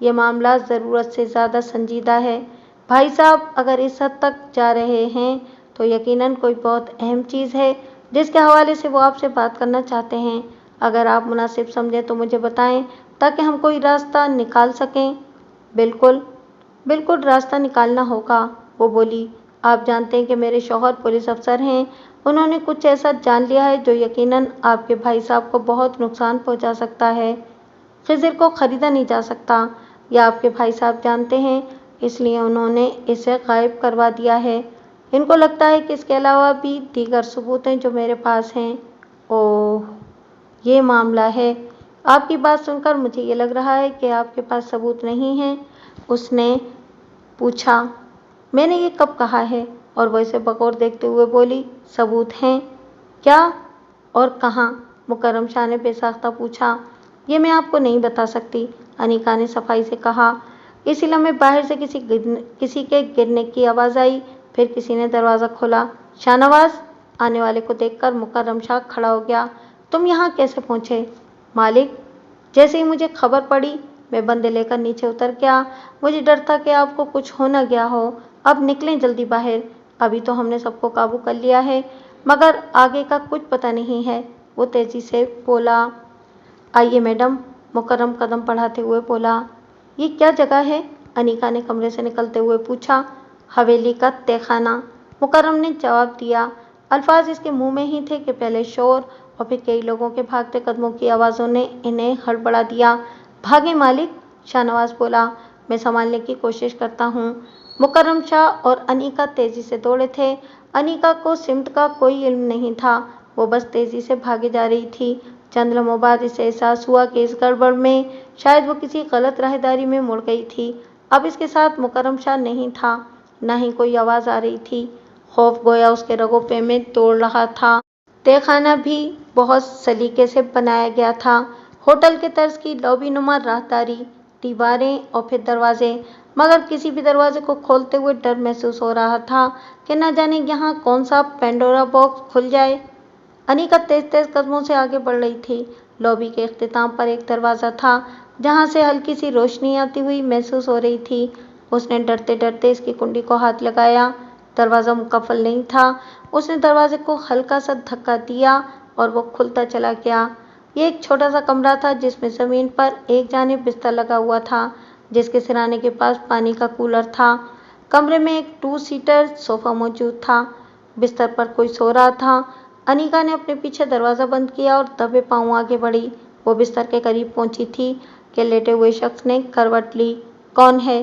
یہ معاملہ ضرورت سے زیادہ سنجیدہ ہے۔ بھائی صاحب اگر اس حد تک جا رہے ہیں تو یقیناً کوئی بہت اہم چیز ہے جس کے حوالے سے وہ آپ سے بات کرنا چاہتے ہیں۔ اگر آپ مناسب سمجھیں تو مجھے بتائیں تاکہ ہم کوئی راستہ نکال سکیں۔ بالکل بالکل راستہ نکالنا ہوگا، وہ بولی۔ آپ جانتے ہیں کہ میرے شوہر پولیس افسر ہیں، انہوں نے کچھ ایسا جان لیا ہے جو یقیناً آپ کے بھائی صاحب کو بہت نقصان پہنچا سکتا ہے۔ خضر کو خریدا نہیں جا سکتا، یہ آپ کے بھائی صاحب جانتے ہیں، اس لیے انہوں نے اسے غائب کروا دیا ہے۔ ان کو لگتا ہے کہ اس کے علاوہ بھی دیگر ثبوت ہیں جو میرے پاس ہیں۔ اوہ، یہ معاملہ ہے۔ آپ کی بات سن کر مجھے یہ لگ رہا ہے کہ آپ کے پاس ثبوت نہیں ہیں، اس نے پوچھا۔ میں نے یہ کب کہا ہے؟ اور وہ اسے بغور دیکھتے ہوئے بولی، ثبوت ہیں؟ کیا اور کہاں؟ مکرم شاہ نے بے ساختہ پوچھا۔ یہ میں آپ کو نہیں بتا سکتی، انیکا نے صفائی سے کہا۔ اسی لمحے باہر سے کسی کے گرنے کی آواز آئی، پھر کسی نے دروازہ کھولا۔ شاہ نواز! آنے والے کو دیکھ کر مکرم شاہ کھڑا ہو گیا۔ تم یہاں کیسے پہنچے؟ مالک، جیسے ہی مجھے خبر پڑی میں بندے لے کر نیچے اتر گیا، مجھے ڈر تھا کہ آپ کو کچھ ہو نہ گیا ہو۔ اب نکلیں جلدی باہر، ابھی تو ہم نے سب کو قابو کر لیا ہے مگر آگے کا کچھ پتہ نہیں ہے، وہ تیزی سے بولا۔ آئیے میڈم، مکرم قدم بڑھاتے ہوئے بولا۔ یہ کیا جگہ ہے؟ انیکا نے کمرے سے نکلتے ہوئے پوچھا۔ حویلی کا تہہ خانہ، مکرم نے جواب دیا۔ الفاظ اس کے منہ میں ہی تھے کہ پہلے شور اور پھر کئی لوگوں کے بھاگتے قدموں کی آوازوں نے انہیں ہڑبڑا دیا۔ بھاگیں مالک، شاہ نواز بولا۔ میں سنبھالنے کی کوشش کرتا ہوں۔ مکرم شاہ اور انیکا تیزی سے دوڑے تھے۔ انیکا کو سمت کا کوئی علم نہیں تھا، وہ بس تیزی سے بھاگے جا رہی تھی۔ چند لمحوں بعد اسے احساس ہوا کہ اس گڑبڑ میں شاید وہ کسی غلط راہداری میں مڑ گئی تھی۔ اب اس کے ساتھ مکرم شاہ نہیں تھا، نہ ہی کوئی آواز آ رہی تھی۔ خوف گویا اس کے رگوں پہ میں دوڑ رہا تھا۔ تہہ خانہ بھی بہت سلیقے سے بنایا گیا تھا، ہوٹل کے طرز کی لابی نما راہداری، دیواریں اور پھر دروازے، مگر کسی بھی دروازے کو کھولتے ہوئے ڈر محسوس ہو رہا تھا کہ نہ جانے یہاں کون سا پینڈورا باکس کھل جائے۔ انیکا تیز تیز قدموں سے آگے بڑھ رہی تھی۔ لابی کے اختتام پر ایک دروازہ تھا جہاں سے ہلکی سی روشنی آتی ہوئی محسوس ہو رہی تھی۔ اس نے ڈرتے ڈرتے اس کی کنڈی کو ہاتھ لگایا، دروازہ مقفل نہیں تھا۔ اس نے دروازے کو ہلکا سا دھکا دیا اور وہ کھلتا چلا گیا۔ یہ ایک چھوٹا سا کمرہ تھا جس میں زمین پر ایک جانب بستر لگا ہوا تھا جس کے سرانے کے پاس پانی کا کولر تھا۔ کمرے میں ایک 2 سیٹر صوفہ موجود تھا، بستر پر کوئی سو رہا تھا۔ انیکا نے اپنے پیچھے دروازہ بند کیا اور دبے پاؤں آگے بڑھی۔ وہ بستر کے قریب پہنچی تھی کہ لیٹے ہوئے شخص نے کروٹ لی۔ کون ہے؟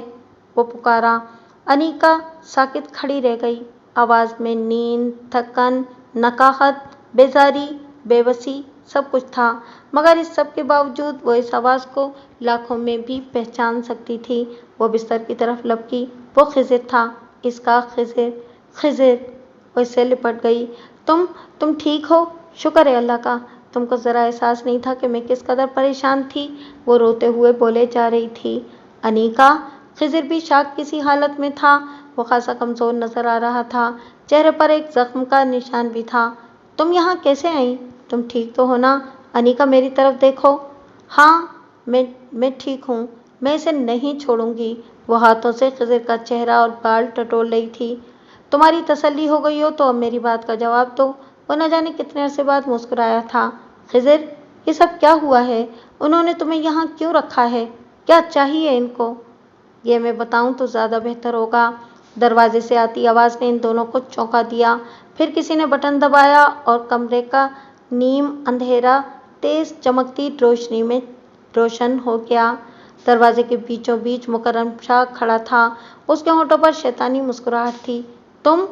وہ پکارا۔ انیکا ساکت کھڑی رہ گئی، آواز میں نیند، تھکن، نکاہت، بیزاری، بے بسی سب کچھ تھا، مگر اس سب کے باوجود وہ اس آواز کو لاکھوں میں بھی پہچان سکتی تھی۔ وہ بستر کی طرف لپکی۔ وہ خضر تھا، اس کا خضر۔ خضر! وہ اس سے لپٹ گئی۔ تم ٹھیک ہو؟ شکر ہے اللہ کا، تم کو ذرا احساس نہیں تھا کہ میں کس قدر پریشان تھی، وہ روتے ہوئے بولے جا رہی تھی۔ انیکا! خضر بھی شاک کی سی حالت میں تھا، وہ خاصا کمزور نظر آ رہا تھا، چہرے پر ایک زخم کا نشان بھی تھا۔ تم یہاں کیسے آئیں؟ تم ٹھیک تو ہو نا؟ انیکا میری طرف دیکھو۔ ہاں، میں ٹھیک ہوں، میں اسے نہیں چھوڑوں گی۔ وہ ہاتھوں سے خضر کا چہرہ اور بال ٹٹول رہی تھی۔ تمہاری تسلی ہو گئی ہو تو اب میری بات کا جواب دو۔ وہ نہ جانے کتنے عرصے بعد مسکرایا تھا۔ خضر، یہ سب کیا ہوا ہے؟ انہوں نے تمہیں یہاں کیوں رکھا ہے؟ کیا چاہیے ان کو؟ یہ میں بتاؤں تو زیادہ بہتر ہوگا۔ دروازے سے آتی آواز نے ان دونوں کو چونکا دیا۔ پھر کسی نے بٹن دبایا اور کمرے کا نیم اندھیرا تیز چمکتی روشنی میں روشن ہو گیا۔ دروازے کے بیچوں بیچ مکرم شاہ کھڑا تھا، اس کے ہونٹوں پر شیطانی مسکراہٹ تھی۔ تم؟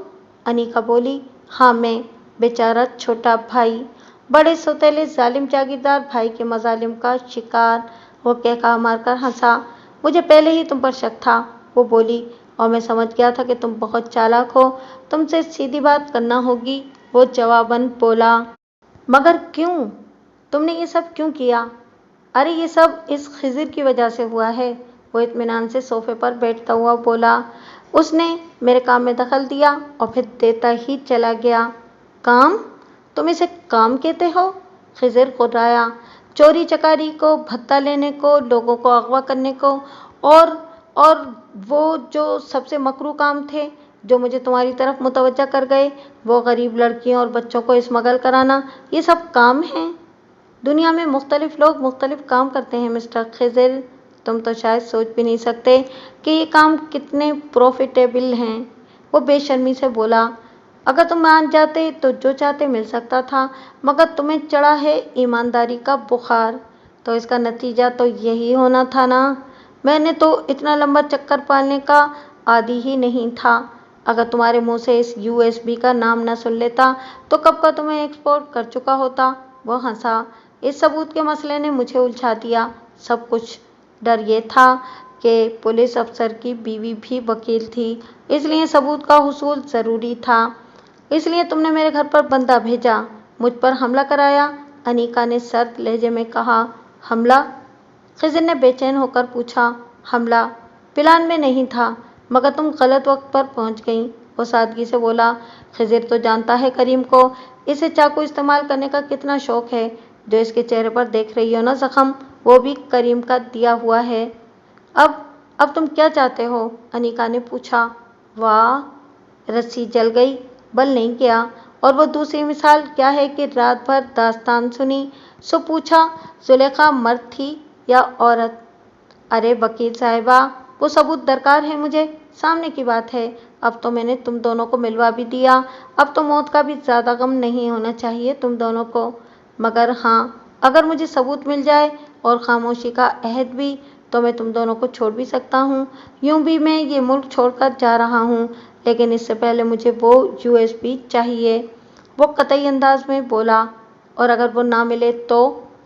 انیکا بولی۔ ہاں میں، بیچارہ چھوٹا بھائی، بڑے سوتیلے ظالم جاگیردار بھائی کے مظالم کا شکار، وہ قہقہا مار کر ہنسا۔ مجھے پہلے ہی تم پر شک تھا، وہ بولی، اور میں سمجھ گیا تھا کہ تم بہت چالاک ہو، تم سے سیدھی بات کرنا ہوگی، وہ جواباً بولا۔ مگر کیوں؟ تم نے یہ سب کیوں کیا؟ ارے یہ سب اس خضر کی وجہ سے ہوا ہے، وہ اطمینان سے صوفے پر بیٹھتا ہوا بولا۔ اس نے میرے کام میں دخل دیا اور پھر دیتا ہی چلا گیا۔ کام؟ تم اسے کام کہتے ہو؟ خضر غرایا۔ چوری چکاری کو، بھتہ لینے کو، لوگوں کو اغوا کرنے کو اور اور وہ جو سب سے مکروہ کام تھے جو مجھے تمہاری طرف متوجہ کر گئے، وہ غریب لڑکیوں اور بچوں کو اسمگل کرانا، یہ سب کام ہیں۔ دنیا میں مختلف لوگ مختلف کام کرتے ہیں مسٹر خضر، تم تو شاید سوچ بھی نہیں سکتے کہ یہ کام کتنے پروفیٹیبل ہیں۔ وہ بے شرمی سے بولا، اگر تم مان جاتے تو جو چاہتے مل سکتا تھا، مگر تمہیں چڑھا ہے ایمانداری کا بخار، تو اس کا نتیجہ تو یہی ہونا تھا نا۔ میں نے تو اتنا لمبا چکر پالنے کا عادی ہی نہیں تھا۔ اگر تمہارے منہ سے اس USB کا نام نہ سن لیتا تو کب کا تمہیں ایکسپورٹ کر چکا ہوتا۔ وہ ہنسا، اس ثبوت کے مسئلے نے مجھے الجھا دیا سب کچھ۔ ڈر یہ تھا کہ پولیس افسر کی بیوی بھی وکیل تھی، اس لیے ثبوت کا حصول ضروری تھا۔ اس لیے تم نے میرے گھر پر بندہ بھیجا، مجھ پر حملہ کرایا، انیکا نے سرد لہجے میں کہا۔ حملہ؟ خضر نے بے چین ہو کر پوچھا۔ حملہ پلان میں نہیں تھا، مگر تم غلط وقت پر پہنچ گئیں، وہ سادگی سے بولا۔ خضر تو جانتا ہے کریم کو اسے چاقو استعمال کرنے کا کتنا شوق ہے، جو اس کے چہرے پر دیکھ رہی ہو نا زخم، وہ بھی کریم کا دیا ہوا ہے۔ اب تم کیا چاہتے ہو؟ انیکا نے پوچھا۔ واہ، رسی جل گئی، بل نہیں کیا۔ اور وہ دوسری مثال کیا ہے کہ رات بھر داستان سنی؟ سو پوچھا، زلیخا مرد تھی یا عورت؟ ارے وکیل صاحبہ، وہ ثبوت درکار ہے مجھے، سامنے کی بات ہے۔ اب تو میں نے تم دونوں کو ملوا بھی دیا، اب تو موت کا بھی زیادہ غم نہیں ہونا چاہیے تم دونوں کو۔ مگر ہاں، اگر مجھے ثبوت مل جائے اور خاموشی کا عہد بھی، تو میں تم دونوں کو چھوڑ بھی سکتا ہوں۔ یوں بھی میں یہ ملک چھوڑ کر جا رہا ہوں، لیکن اس سے پہلے مجھے وہ USB چاہیے، وہ قطعی انداز میں بولا۔ اور اگر وہ نہ ملے تو؟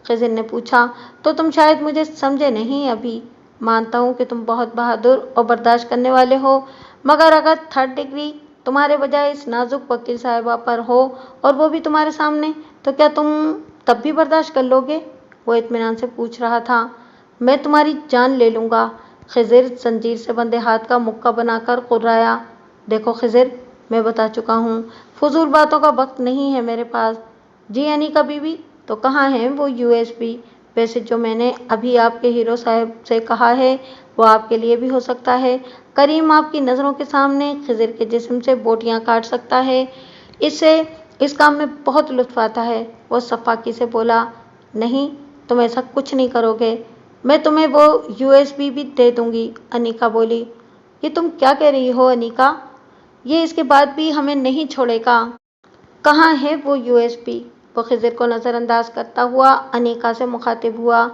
خضر نے پوچھا۔ تو تم شاید مجھے سمجھے نہیں ابھی۔ مانتا ہوں کہ تم بہت بہادر اور برداشت کرنے والے ہو، مگر اگر 3rd ڈگری تمہارے بجائے اس نازک وکیل صاحبہ پر ہو اور وہ بھی تمہارے سامنے، تو کیا تم تب بھی برداشت کر لو گے؟ وہ اطمینان سے پوچھ رہا تھا۔ میں تمہاری جان لے لوں گا، خضر زنجیر سے بندھے ہاتھ کا مکہ بنا کر کرایا۔ دیکھو خضر، میں بتا چکا ہوں، فضول باتوں کا وقت نہیں ہے میرے پاس۔ جی انیکا بیوی، تو کہاں ہے وہ USB؟ ویسے جو میں نے ابھی آپ کے ہیرو صاحب سے کہا ہے وہ آپ کے لیے بھی ہو سکتا ہے۔ کریم آپ کی نظروں کے سامنے خضر کے جسم سے بوٹیاں کاٹ سکتا ہے، اس کام میں بہت لطف آتا ہے۔ وہ صفاقی سے بولا۔ نہیں، تم ایسا کچھ نہیں کرو گے، میں تمہیں وہ USB بھی دے دوں گی، انیکا بولی۔ یہ تم کیا کہہ رہی ہو انیکا؟ یہ اس کے بعد بھی ہمیں نہیں چھوڑے گا۔ کہاں ہے وہ USB؟ وہ خضر کو نظر انداز کرتا ہوا انیکا سے مخاطب ہوا۔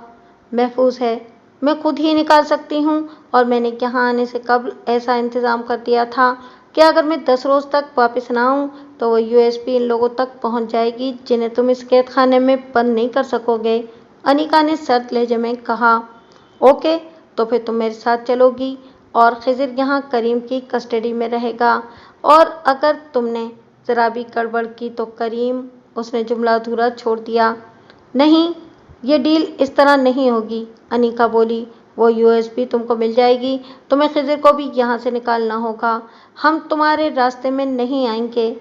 محفوظ ہے، میں خود ہی نکال سکتی ہوں، اور میں نے یہاں آنے سے قبل ایسا انتظام کر دیا تھا کہ اگر میں 10 روز تک واپس نہ آؤں تو وہ USB ان لوگوں تک پہنچ جائے گی جنہیں تم اس قید خانے میں بند نہیں کر سکو گے، انیکا نے سرد لہجے میں کہا۔ اوکے، تو پھر تم میرے ساتھ چلو گی اور خضر یہاں کریم کی کسٹڈی میں رہے گا، اور اگر تم نے ذرا بھی گڑبڑ کی تو کریم، اس نے جملہ ادھورا چھوڑ دیا۔ نہیں، یہ ڈیل اس طرح نہیں ہوگی، انیکا بولی۔ وہ USB تم کو مل جائے گی، تمہیں خضر کو بھی یہاں سے نکالنا ہوگا، ہم تمہارے راستے میں نہیں آئیں گے۔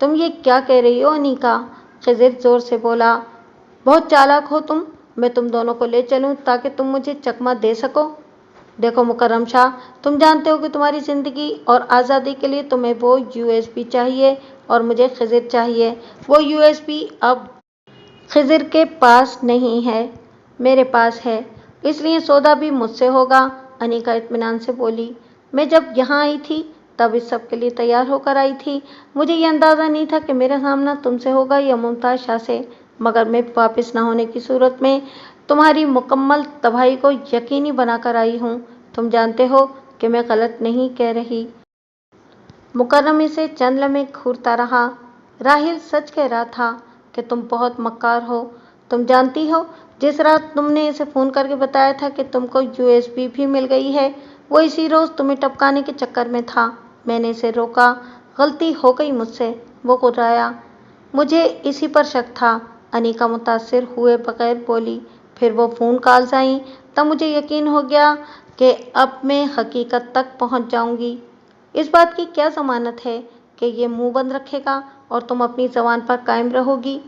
تم یہ کیا کہہ رہی ہو انیکا؟ خضر زور سے بولا۔ بہت چالاک ہو تم، میں تم دونوں کو لے چلوں تاکہ تم مجھے چکمہ دے سکو۔ دیکھو مکرم شاہ، تم جانتے ہو کہ تمہاری زندگی اور آزادی کے لیے تمہیں وہ USB چاہیے اور مجھے خضر چاہیے۔ وہ USB اب خضر کے پاس نہیں ہے، میرے پاس ہے، اس لیے سودا بھی مجھ سے ہوگا، انیکا اطمینان سے بولی۔ میں جب یہاں آئی تھی تب اس سب کے لیے تیار ہو کر آئی تھی، مجھے یہ اندازہ نہیں تھا کہ میرا سامنا تم سے ہوگا یا ممتاز شاہ سے، مگر میں واپس نہ ہونے کی صورت میں تمہاری مکمل تباہی کو یقینی بنا کر آئی ہوں۔ تم جانتے ہو کہ میں غلط نہیں کہہ رہی۔ مکرم اسے چند لمحے گھورتا رہا۔ راحیل سچ کہہ رہا تھا کہ تم بہت مکار ہو۔ تم جانتی ہو، جس رات تم نے اسے فون کر کے بتایا تھا کہ تم کو USB بھی مل گئی ہے، وہ اسی روز تمہیں ٹپکانے کے چکر میں تھا۔ میں نے اسے روکا، غلطی ہو گئی مجھ سے، وہ کرایا۔ مجھے اسی پر شک تھا، انیکا متاثر ہوئے بغیر بولی۔ پھر وہ فون کالز آئیں، تب مجھے یقین ہو گیا کہ اب میں حقیقت تک پہنچ جاؤں گی۔ اس بات کی کیا ضمانت ہے کہ یہ منہ بند رکھے گا اور تم اپنی زبان پر قائم رہو گی؟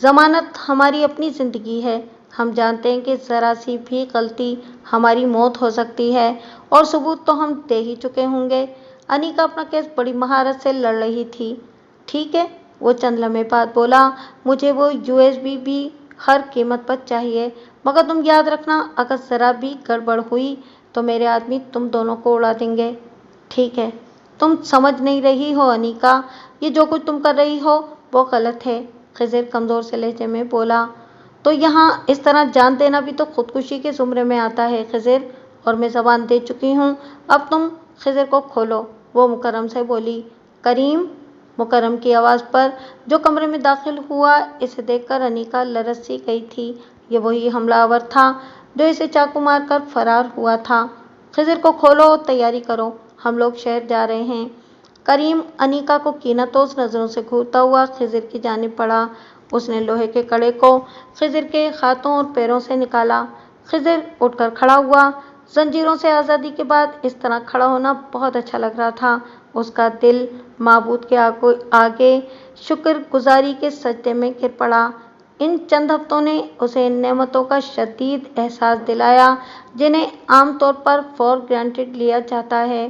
ضمانت ہماری اپنی زندگی ہے، ہم جانتے ہیں کہ ذرا سی بھی غلطی ہماری موت ہو سکتی ہے، اور ثبوت تو ہم دے ہی چکے ہوں گے۔ انیکا اپنا کیس بڑی مہارت سے لڑ رہی تھی۔ ٹھیک ہے، وہ چند لمحے بعد بولا، مجھے وہ USB بھی ہر قیمت پر چاہیے، مگر تم یاد رکھنا اگر ذرا بھی گڑبڑ ہوئی تو میرے آدمی تم دونوں کو اڑا دیں گے۔ ٹھیک ہے، تم سمجھ نہیں رہی ہو انیکا، یہ جو کچھ تم کر رہی ہو وہ غلط ہے، خضر کمزور سے لہجے میں بولا۔ تو یہاں اس طرح جان دینا بھی تو خودکشی کے زمرے میں آتا ہے خضر، اور میں زبان دے چکی ہوں، اب تم خضر کو کھولو، وہ مکرم سے بولی۔ کریم! مکرم کی آواز پر جو کمرے میں داخل ہوا، اسے دیکھ کر انیکا لرز سی گئی تھی۔ یہ وہی حملہ آور تھا جو اسے چاقو مار کر فرار ہوا تھا۔ خضر کو کھولو، تیاری کرو، ہم لوگ شہر جا رہے ہیں۔ کریم انیکا کو کینہ توز نظروں سے گھورتا ہوا خضر کی جانب بڑھا۔ اس نے لوہے کے کڑے کو خضر کے ہاتھوں اور پیروں سے نکالا۔ خضر اٹھ کر کھڑا ہوا۔ زنجیروں سے آزادی کے بعد اس طرح کھڑا ہونا بہت اچھا لگ رہا تھا۔ اس کا دل معبود کے آگے شکر گزاری کے سجدے میں گر پڑا۔ ان چند ہفتوں نے اسے ان نعمتوں کا شدید احساس دلایا جنہیں عام طور پر فار گرانٹڈ لیا جاتا ہے۔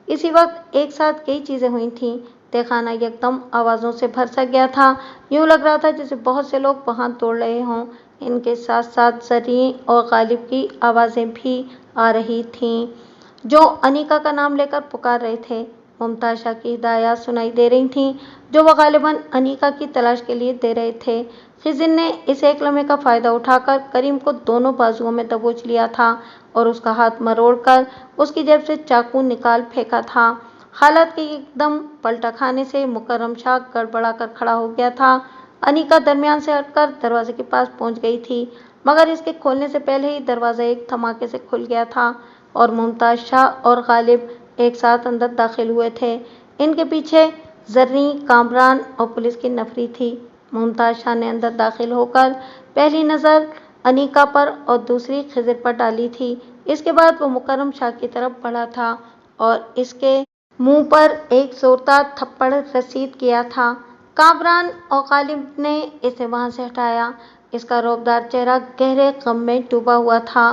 اسی وقت ایک ساتھ کئی چیزیں ہوئی تھیں۔ تہخانہ یکدم آوازوں سے بھر سا گیا تھا، یوں لگ رہا تھا جیسے بہت سے لوگ وہاں دوڑ رہے ہوں۔ ان کے ساتھ ساتھ زرین اور غالب کی آوازیں بھی آ رہی تھیں، جو انیکا کا نام لے کر پکار رہے تھے۔ ممتاز شاہ کی ہدایات سنائی دے رہی تھیں جو وہ غالباً انیکا کی تلاش کے لیے دے رہے تھے۔ خضر نے اس ایک لمحے کا فائدہ اٹھا کر کریم کو دونوں بازوؤں میں دبوچ لیا تھا اور اس کا ہاتھ مروڑ کر اس کی جیب سے چاقو نکال پھینکا تھا۔ حالات کے ایک دم پلٹا کھانے سے مکرم شاہ گڑبڑا کر کھڑا ہو گیا تھا۔ انیکا درمیان سے ہٹ کر دروازے کے پاس پہنچ گئی تھی، مگر اس کے کھولنے سے پہلے ہی دروازہ ایک دھماکے سے کھل گیا تھا اور ممتاز شاہ اور غالب ایک ساتھ اندر داخل ہوئے تھے۔ ان کے پیچھے زرین، کامران اور پولیس کی نفری تھی۔ ممتاز شاہ نے اندر داخل ہو کر پہلی نظر انیکا پر اور دوسری خضر پر ڈالی تھی۔ اس کے بعد وہ مکرم شاہ کی طرف بڑھا تھا اور اس کے منہ پر ایک زوردار تھپڑ رسید کیا تھا۔ کامران اور غالب نے اسے وہاں سے ہٹایا۔ اس کا رعبدار چہرہ گہرے غم میں ڈوبا ہوا تھا۔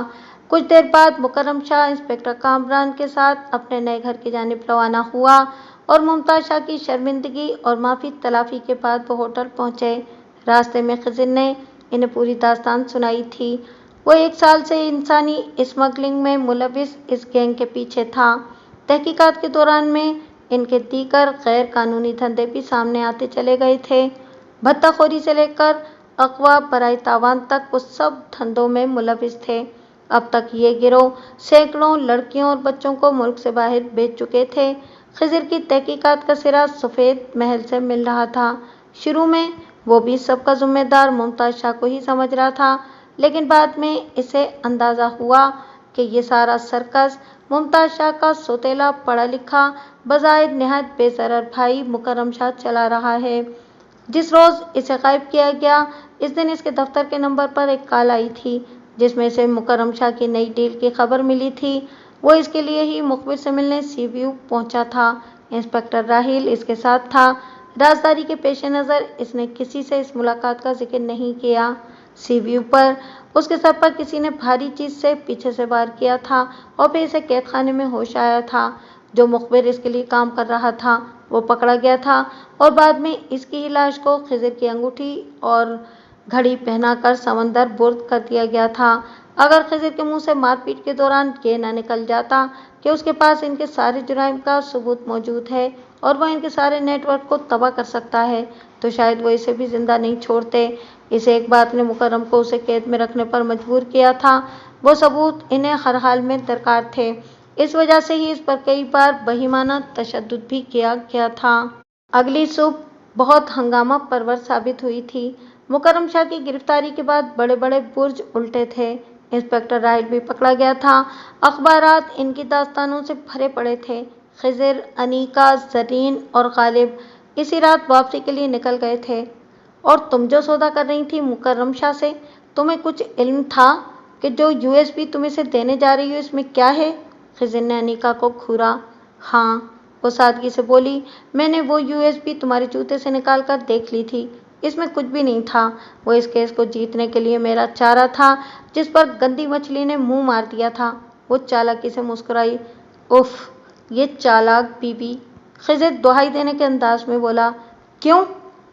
کچھ دیر بعد مکرم شاہ انسپکٹر کامران کے ساتھ اپنے نئے گھر کی جانب روانہ ہوا اور ممتاز شاہ کی شرمندگی اور معافی تلافی کے بعد وہ ہوٹل پہنچے۔ راستے میں خضر نے انہیں پوری داستان سنائی تھی۔ وہ 1 سال سے انسانی اسمگلنگ میں ملوث اس گینگ کے پیچھے تھا۔ تحقیقات کے دوران میں ان کے دیگر غیر قانونی دھندے بھی سامنے آتے چلے گئے تھے۔ بھتہ خوری سے لے کر اغوا برائے تاوان تک وہ سب دھندوں میں ملوث تھے۔ اب تک یہ گروہ سینکڑوں لڑکیوں اور بچوں کو ملک سے باہر بھیج چکے تھے۔ خضر کی تحقیقات کا سرا سفید محل سے مل رہا تھا۔ شروع میں وہ بھی سب کا ذمہ دار ممتاز شاہ کو ہی سمجھ رہا تھا، لیکن بعد میں اسے اندازہ ہوا کہ یہ سارا سرکس ممتاز شاہ کا سوتیلا پڑھا لکھا بظاہر نہایت بے ضرر بھائی مکرم شاہ چلا رہا ہے۔ جس روز اسے غائب کیا گیا، اس دن اس کے دفتر کے نمبر پر ایک کال آئی تھی جس میں اسے مکرم شاہ کی نئی ڈیل کی خبر ملی تھی۔ وہ اس کے لیے ہی مخبر سے ملنے سی ویو پہنچا تھا۔ انسپکٹر راہیل اس کے ساتھ تھا۔ رازداری کے پیش نظر اس نے کسی سے اس ملاقات کا ذکر نہیں کیا۔ سی ویو پر اس کے سر پر کسی نے بھاری چیز سے پیچھے سے وار کیا تھا اور پھر اسے قید خانے میں ہوش آیا تھا۔ جو مخبر اس کے لیے کام کر رہا تھا وہ پکڑا گیا تھا اور بعد میں اس کی ہی لاش کو خضر کی انگوٹھی اور گھڑی پہنا کر سمندر برد کر دیا گیا تھا۔ اگر خضر کے منہ سے مار پیٹ کے دوران یہ نہ نکل جاتا کہ اس کے پاس ان کے سارے جرائم کا ثبوت موجود ہے اور وہ ان کے سارے نیٹ ورک کو تباہ کر سکتا ہے، تو شاید وہ اسے بھی زندہ نہیں چھوڑتے۔ اس ایک بات نے مکرم کو اسے قید میں رکھنے پر مجبور کیا تھا۔ وہ ثبوت انہیں ہر حال میں درکار تھے۔ اس وجہ سے ہی اس پر کئی بار بہیمانہ تشدد بھی کیا گیا تھا۔ اگلی صبح بہت ہنگامہ پرور ثابت ہوئی تھی۔ مکرم شاہ کی گرفتاری کے بعد بڑے بڑے برج الٹے تھے۔ انسپکٹر راہیل بھی پکڑا گیا تھا۔ اخبارات ان کی داستانوں سے بھرے پڑے تھے۔ خضر، انیکا، زرین اور غالب اسی رات واپسی کے لیے نکل گئے تھے۔ اور تم جو سودا کر رہی تھی مکرم شاہ سے، تمہیں کچھ علم تھا کہ جو USB تم اسے دینے جا رہی ہو اس میں کیا ہے؟ خضر نے انیکا کو گھورا۔ ہاں، وہ سادگی سے بولی، میں نے وہ USB تمہارے جوتے سے نکال کر دیکھ لی تھی۔ اس میں کچھ بھی نہیں تھا۔ وہ اس کیس کو جیتنے کے لیے میرا چارہ تھا جس پر گندی مچھلی نے منہ مار دیا تھا۔ وہ چالاکی سے مسکرائی۔ اف، یہ چالاک بی بی، خضر دہائی دینے کے انداز میں بولا۔ کیوں؟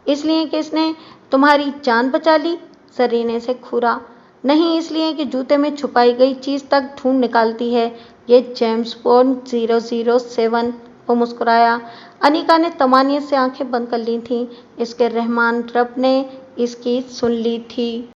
اس لیے کہ اس نے تمہاری جان بچا لی؟ زرین نے اسے گھورا۔ نہیں، اس لیے کہ جوتے میں چھپائی گئی چیز تک ڈھونڈ نکالتی ہے۔ یہ جیمز بانڈ 007۔ وہ مسکرایا۔ انیکا نے طمانینت سے آنکھیں بند کر لی تھیں۔ اس کے رحمان رب نے اس کی سن لی تھی۔